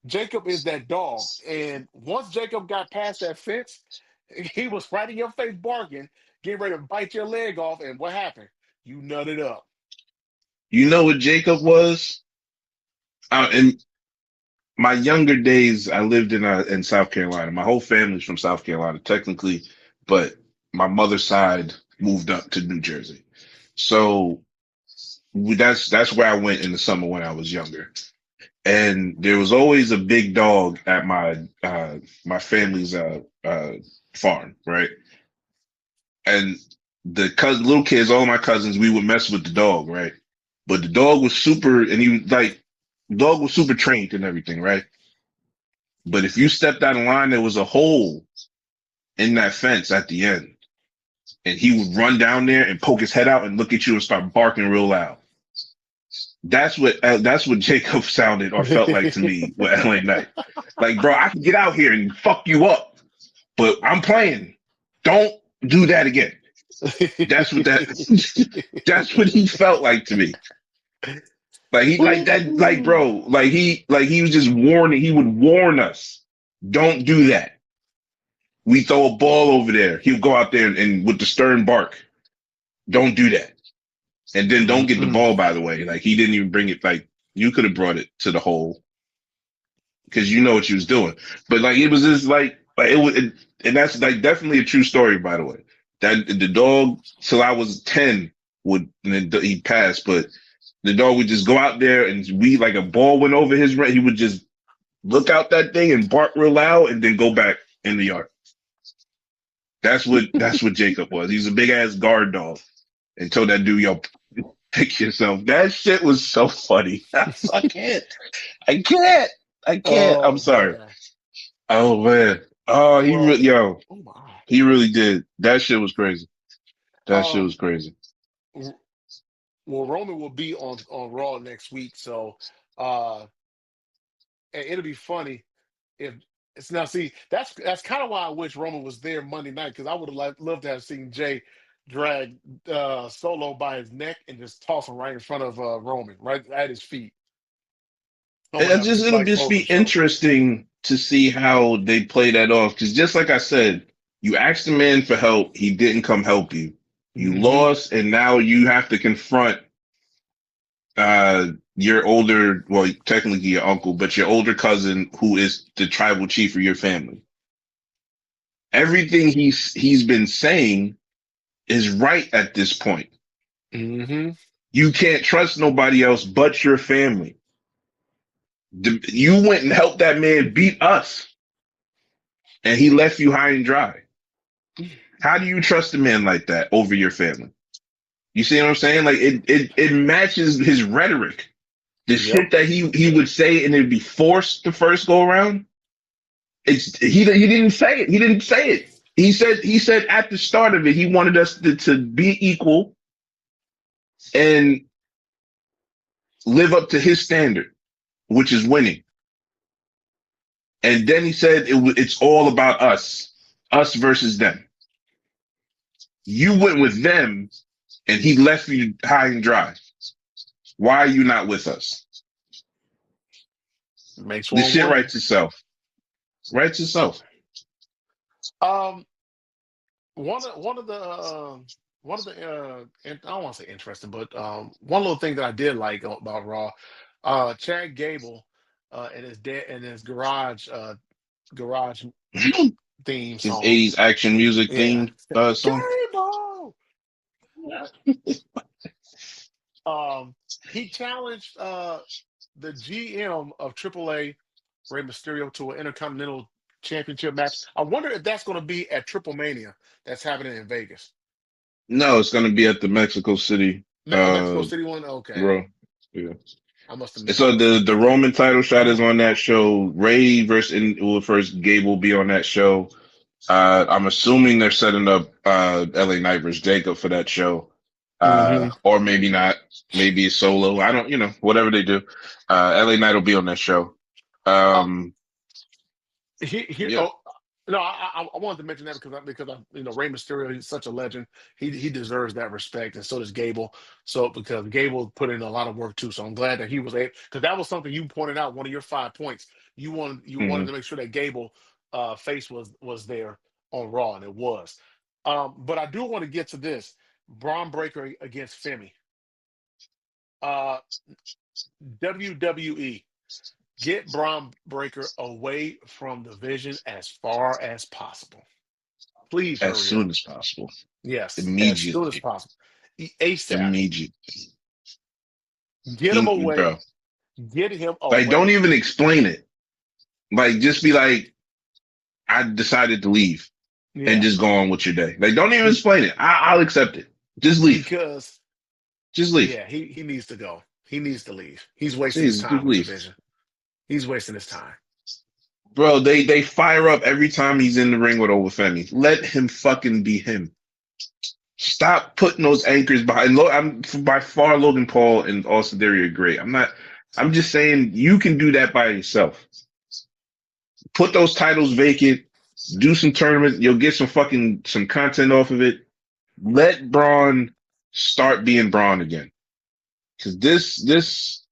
Jacob is that dog, and once Jacob got past that fence, he was right in your face barking, getting ready to bite your leg off. And what happened? You nutted up. You know what Jacob was? In my younger days, I lived in South Carolina. My whole family's from South Carolina, technically, but my mother's side moved up to New Jersey. So that's where I went in the summer when I was younger. And there was always a big dog at my family's farm, right? And little kids, all my cousins, we would mess with the dog, right? But the dog was super, and the dog was super trained and everything, right? But if you stepped out of line, there was a hole in that fence at the end, and he would run down there and poke his head out and look at you and start barking real loud. That's what Jacob sounded or felt like to me with LA Knight. Like, bro, I can get out here and fuck you up, but I'm playing. Don't do that again. That's what that. That's what he felt like to me. Like he like that. Like bro. Like he was just warning. He would warn us. Don't do that. We throw a ball over there. He'll go out there and with the stern bark. Don't do that. And then don't get the Mm-mm. ball, by the way. Like he didn't even bring it. Like you could have brought it to the hole because you know what you was doing. But like it was just like it was, and that's like definitely a true story, by the way. That the dog till I was 10 would and then he passed, but the dog would just go out there and we like a ball went over his he would just look out that thing and bark real loud and then go back in the yard. That's what Jacob was. He's a big ass guard dog and told that dude, yo, pick yourself. That shit was so funny. I can't. I can't. I can't. I'm Oh sorry. man. Oh man. Oh, Well, yo, oh my. he really did. That shit was crazy. That shit was Um. crazy. Well, Roman will be on Raw next week, so uh, and it'll be funny if it's now. See, that's kind of why I wish Roman was there Monday night because I would have loved to have seen Jay drag Solo by his neck and just toss him right in front of Roman, right at his feet. Oh my It God, just just it'll like just be closing show. interesting to see how they play that off. Because just like I said, you asked the man for help, he didn't come help you. You Hmm. lost, and now you have to confront your older, well, technically your uncle, but your older cousin who is the tribal chief of your family. Everything he's been saying is right at this point. Hmm. You can't trust nobody else but your family. You went and helped that man beat us, and he left you high and dry. How do you trust a man like that over your family? You see what I'm saying? Like it matches his rhetoric. The Yep. shit that he would say and it'd be forced the first go around. He didn't say it. He didn't say it. He said at the start of it he wanted us to be equal and live up to his standard, which is winning. And then he said it's all about us versus them. You went with them, and he left you high and dry. Why are you not with us? Makes This one shit wonder. writes itself. Writes itself. Um, one of the and I don't want to say interesting, but one little thing that I did like about Raw, Chad Gable, and his dad and his garage theme His song. 80s action music Yeah, theme song. Gable. Um, he challenged the GM of AAA, Rey Mysterio, to an Intercontinental Championship match. I wonder if that's going to be at Triple Mania that's happening in Vegas. No, it's gonna be at the Mexico City Mexico City one. Okay, Raw. Yeah. I So must have the missed that. Roman title shot is on that show. Ray versus will first Gabe will be on that show. I'm assuming they're setting up LA Knight versus Jacob for that show. Hmm. Or maybe not. Maybe it's solo. I don't, whatever they do. LA Knight will be on that show. Uh, Um, yeah. oh, no, I wanted to mention that Rey Mysterio, he's such a legend. He deserves that respect, and so does Gable. So because Gable put in a lot of work too, so I'm glad that he was able, because that was something you pointed out. One of your 5 points, you wanted Hmm. to make sure that Gable face was there on Raw, and it was. But I do want to get to this Braun Breaker against Femi. Uh, WWE. Get Braun Breaker away from the vision as far as possible. Please As hurry up. soon as possible. Yes, as soon as Immediately. possible. ASAP. Immediately. Get him Bro. away. Get him Like, don't away. even explain it. Like, just be like, I decided to leave and Yeah. just go on with your day. Like, don't even Be- explain it. I'll accept it. Just leave. because Just leave. yeah, he needs to go. He needs to leave. He's wasting his Jesus, just time with the leave. vision. He's wasting his time. Bro, they fire up every time he's in the ring with Femi. Let him fucking be him. Stop putting those anchors behind. I'm by far Logan Paul and Austin Theory are great. I'm just saying you can do that by yourself. Put those titles vacant. Do some tournaments. You'll get some content off of it. Let Braun start being Braun again. Because this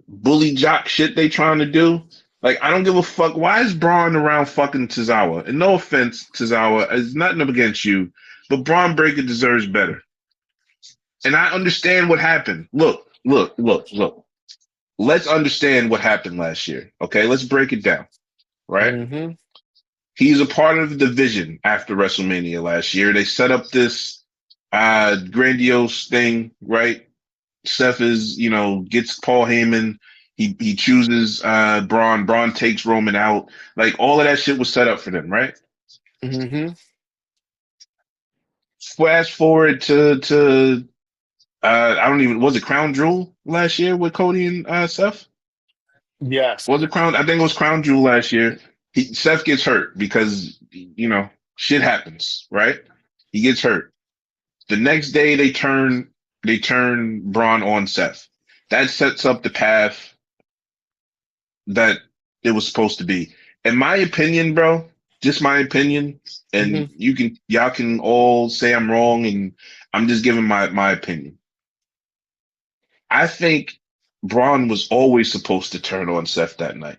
bully jock shit they trying to do, Like, I don't give a fuck. Why is Braun around fucking Tozawa? And no offense, Tozawa, it's nothing up against you, but Braun Breaker deserves better. And I understand what happened. Look. Let's understand what happened last year. Okay, let's break it down. Right? Mm-hmm. He's a part of the vision after WrestleMania last year. They set up this grandiose thing, right? Seth is, gets Paul Heyman. He chooses Braun. Braun takes Roman out. Like all of that shit was set up for them, right? Mm-hmm. Fast forward to I don't even, was it Crown Jewel last year with Cody and Seth? Yes. Was it Crown? I think it was Crown Jewel last year. Seth gets hurt because shit happens, right? He gets hurt. The next day they turn Braun on Seth. That sets up the path that it was supposed to be. In my opinion, bro, just my opinion, and Mm-hmm. y'all can all say I'm wrong, and I'm just giving my opinion. I think Braun was always supposed to turn on Seth that night,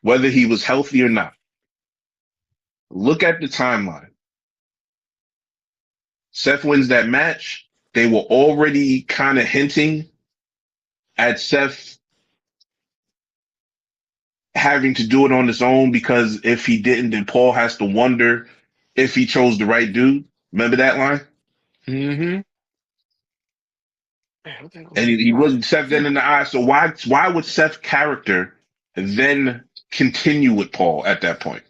whether he was healthy or not. Look at the timeline. Seth wins that match. They were already kind of hinting at Seth having to do it on his own because if he didn't, then Paul has to wonder if he chose the right dude. Remember that line? Mm-hmm. Man, what the hell And is he that? wasn't Seth then in the eye. So why would Seth's character then continue with Paul at that point?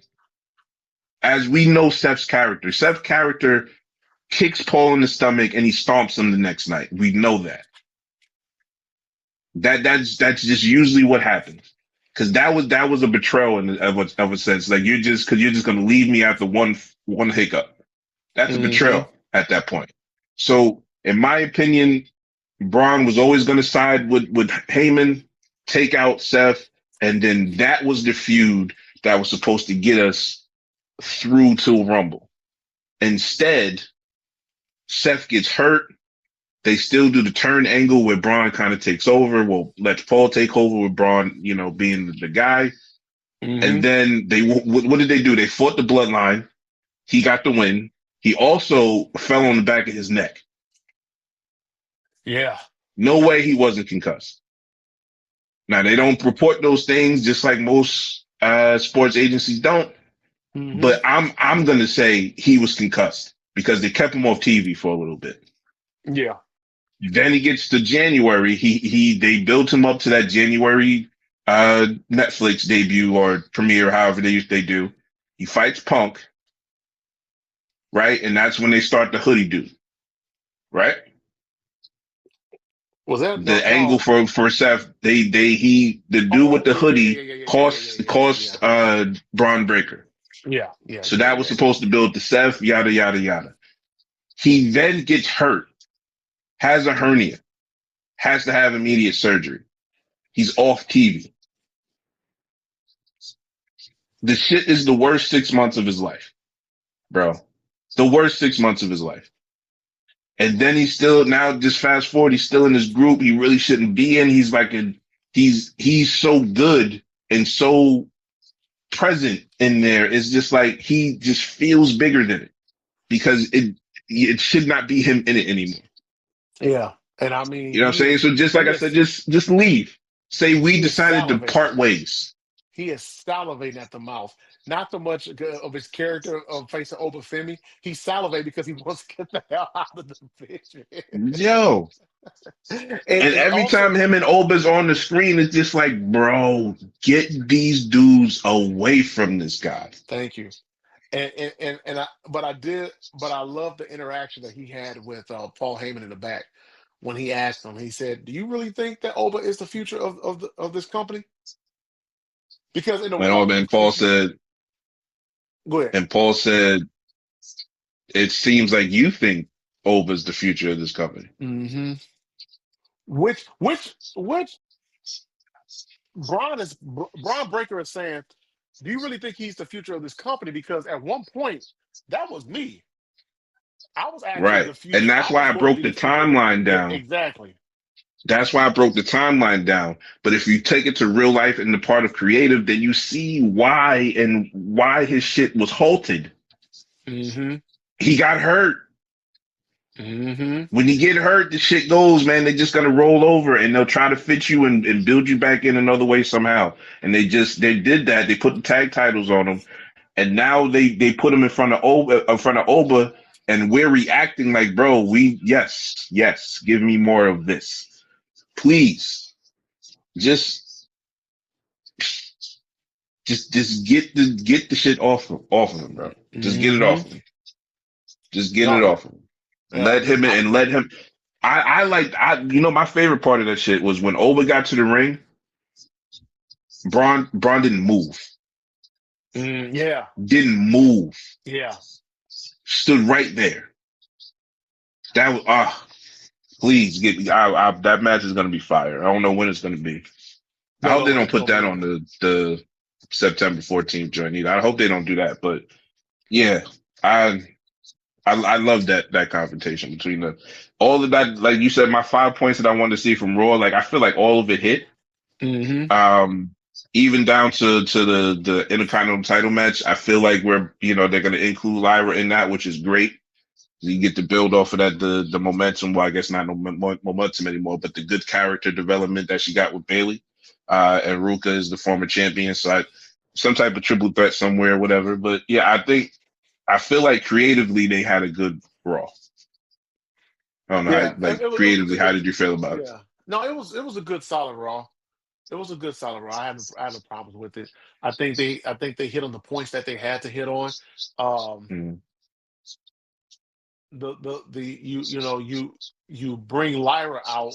As we know Seth's character kicks Paul in the stomach and he stomps him the next night. We know that. That's just usually what happens. Cause that was a betrayal of a sense. Like you're just gonna leave me after one hiccup. That's a Mm-hmm. betrayal at that point. So in my opinion, Braun was always gonna side with Heyman, take out Seth, and then that was the feud that was supposed to get us through till Rumble. Instead, Seth gets hurt. They still do the turn angle where Braun kind of takes over. Well, lets Paul take over with Braun, being the guy. And Mm-hmm. then what did they do? They fought the bloodline. He got the win. He also fell on the back of his neck. Yeah. No way he wasn't concussed. Now they don't report those things, just like most sports agencies don't. Mm-hmm. But I'm gonna say he was concussed because they kept him off TV for a little bit. Yeah. Then he gets to January. They built him up to that January Netflix debut or premiere, however they do. He fights Punk, right? And that's when they start the hoodie dude, right? Was that no The angle no? for Seth, the dude Oh, with the okay. Yeah, yeah, hoodie yeah, yeah, yeah, yeah, yeah, cost yeah, yeah, yeah, cost Braun Breaker. yeah, yeah, So yeah, that was yeah, yeah. supposed to build the Seth, yada yada yada. He then gets hurt, has a hernia, has to have immediate surgery. He's off TV. The shit is the worst 6 months of his life, bro. The worst 6 months of his life. And then he's still now just fast forward, he's still in this group he really shouldn't be in. He's so good and so present in there. It's just like he just feels bigger than it because it should not be him in it anymore. Yeah. And I mean, You know what I'm saying? So just like I said, just leave. Say we he is decided to salivating. part ways. He is salivating at the mouth. Not so much of his character of facing Oba Femi. He's salivating because he wants to get the hell out of the picture. Yo. And And every also, time him and Oba's on the screen, it's just like, bro, get these dudes away from this guy. thank you. But I love the interaction that he had with Paul Heyman in the back when he asked him. He said, "Do you really think that Oba is the future of this company?" Because in the And Oba walkthrough, and Paul said, go ahead. and Paul said, it seems like you think Oba's the future of this company. Hmm. Which Braun Breaker is saying, "Do you really think he's the future of this company?" Because at one point, that was me. I was actually Right. the And future. that's I why was I going to broke be the the future. timeline Yeah, down exactly. That's why I broke the timeline down. But if you take it to real life and the part of creative, then you see why his shit was halted. Mm-hmm. He got hurt. Mm-hmm. When you get hurt, the shit goes, man. They're just gonna roll over and they'll try to fit you and build you back in another way somehow. And they did that. They put the tag titles on them, and now they put them in front of Oba, and we're reacting like, bro, yes, give me more of this, please. Just just get the shit off of him, bro. Just get it Mm-hmm. off of him. Just get No, it yeah. off of him. Yeah. Let him. I you know my favorite part of that shit was when Oba got to the ring. Braun didn't move. Yeah. Didn't move. Yeah. Stood right there. That was please get me. That match is gonna be fire. I don't know when it's gonna be. I hope they No, don't it's put gonna that be. on the September 14th joint either. I hope they don't do that. But yeah, I I love that confrontation between the all of that. Like you said, my 5 points that I wanted to see from Raw. Like I feel like all of it hit. Mm-hmm. Um, even down to the Intercontinental title match. I feel like they're gonna include Lyra in that, which is great. You get to build off of that the momentum. Well, I guess not no momentum anymore, but the good character development that she got with Bailey. And Ruka is the former champion, so some type of triple threat somewhere, whatever. But yeah, I feel like creatively they had a good Raw. I don't know, Yeah. like It was creatively, how did you feel about it? yeah. No, it was a good solid Raw. It was a good solid Raw. I have no problems with it. I think they hit on the points that they had to hit on. Um, Mm, the you bring Lyra out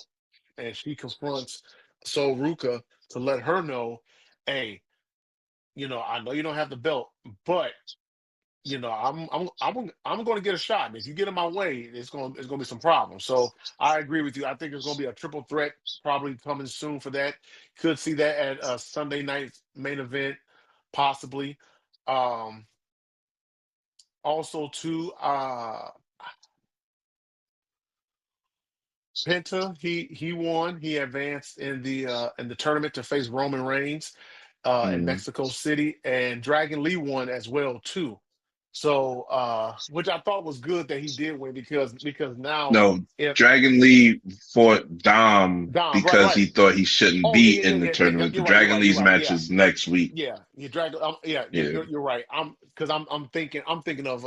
and she confronts Ruka to let her know, hey, I know you don't have the belt, but I'm going to get a shot. And if you get in my way, it's going to be some problems. So I agree with you. I think it's going to be a triple threat probably coming soon for that. Could see that at a Sunday night main event, possibly. Um, Also, too, Penta, he won. He advanced in the tournament to face Roman Reigns in mm. Mexico City, and Dragon Lee won as well too. So, which I thought was good that he did win because now No, if Dragon Lee fought Dom Dom, right, because right. he thought he shouldn't Oh yeah, be yeah, in the yeah, yeah, yeah. tournament. The You're right. You're Dragon right. You're Lee's right. match Yeah, is next week. yeah. You drag. Yeah, Yeah, you're right. I'm thinking of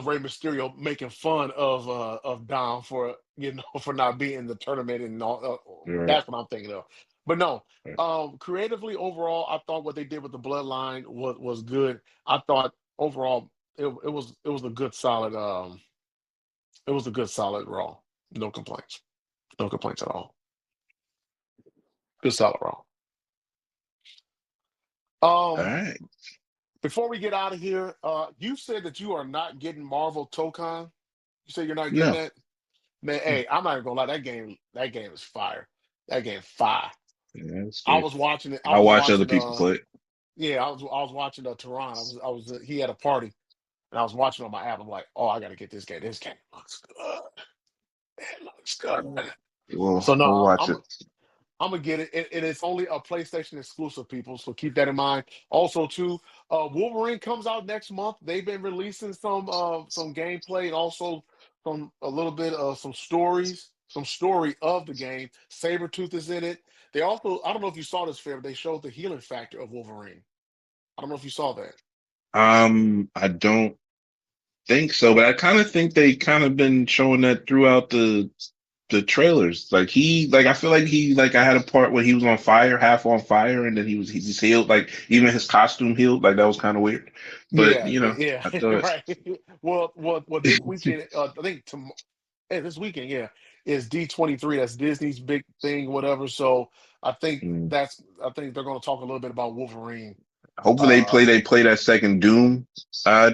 Rey Mysterio making fun of Dom for for not being in the tournament and all. you're right. That's what I'm thinking of. But no, creatively overall, I thought what they did with the Bloodline was good. I thought overall it was a good solid it was a good solid Raw. No complaints. No complaints at all. Good solid Raw. All Um, right. Before we get out of here, you said that you are not getting Marvel Tokon. You said you're not getting No, that. Man, hey, I'm not even gonna lie. That game is fire. That game fire. yeah, that's I good. was watching it. I I'll was watch other watching. people play it. Yeah, I was watching Tehran. He had a party, and I was watching on my app. I'm like, oh, I got to get this game. This game looks good. It looks good. So no, We'll watch it. I'm gonna get it. And it's only a PlayStation exclusive, people. So keep that in mind. Also, too, Wolverine comes out next month. They've been releasing some gameplay and also some a little bit of some story of the game. Sabretooth is in it. They also, I don't know if you saw this, fair, but they showed the healing factor of Wolverine. I don't know if you saw that. I don't think so, but I kind of think they kind of been showing that throughout the trailers. Like I feel like I had a part where he was on fire, half on fire, and then he just healed. Like even his costume healed. Like that was kind of weird. But Yeah, yeah, I thought right. Well, this weekend, I think this weekend, yeah, is D23. That's Disney's big thing, whatever. So mm, I think they're going to talk a little bit about Wolverine. hopefully Uh, they play that second Doom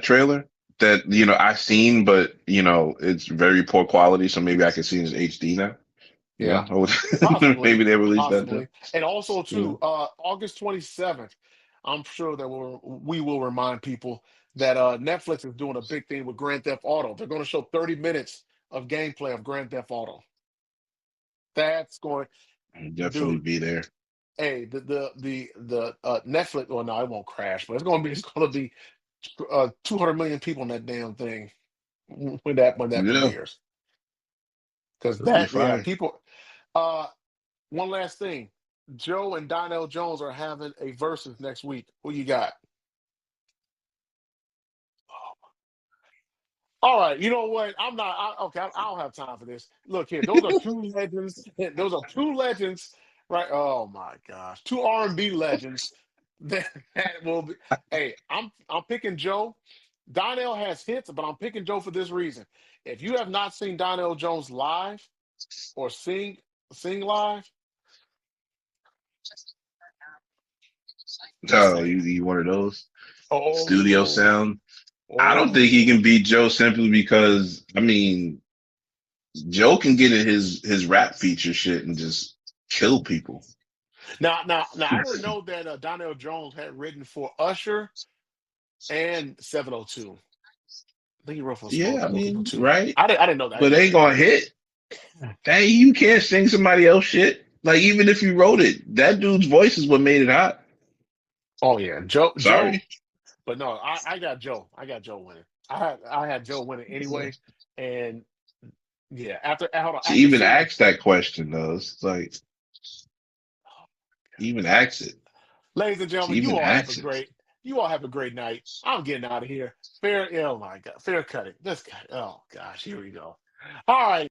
trailer that I've seen, but it's very poor quality, so maybe I can see it as HD now. yeah, Maybe possibly, they release that too. possibly, and also You too, know. August 27th. I'm sure that we will remind people that Netflix is doing a big thing with Grand Theft Auto. They're going to show 30 minutes of gameplay of Grand Theft Auto. That's going, I'll definitely dude. be there. Hey, the Netflix. Well, no, it won't crash, but it's gonna be 200 million people in that damn thing when that Yeah, premieres. Because it'll be that, yeah, fire. people. Uh, one last thing, Joe and Donnell Jones are having a versus next week. Who you got? All right, you know what? I'm not okay. I don't have time for this. Look here, those are two legends. Those are two legends, right? Oh my gosh, two R&B legends. That, that will be. Hey, I'm picking Joe. Donnell has hits, but I'm picking Joe for this reason. If you have not seen Donnell Jones live or sing live, just Oh, saying. you one of those studio Oh, sound. I don't think he oh. can beat Joe simply because I mean Joe can get in his rap feature shit and just kill people. Now, I didn't know that Donnell Jones had written for Usher and 702. I think he wrote for Yeah, I both of them mean, too. right? I didn't know that. I But didn't they know ain't that. gonna hit. Hey, you can't sing somebody else shit. Like even if you wrote it, that dude's voice is what made it hot. Oh yeah, Joe. Sorry. But no, I got Joe. I got Joe winning. I had Joe winning Yeah. anyway. And yeah, after hold on, To after even seeing, ask that question though, it's like even ask it. ladies and To gentlemen, even ask it. you all have a great night. I'm getting out of here. Fair, oh my God, fair cutting. This guy. Oh gosh, here we go. All right.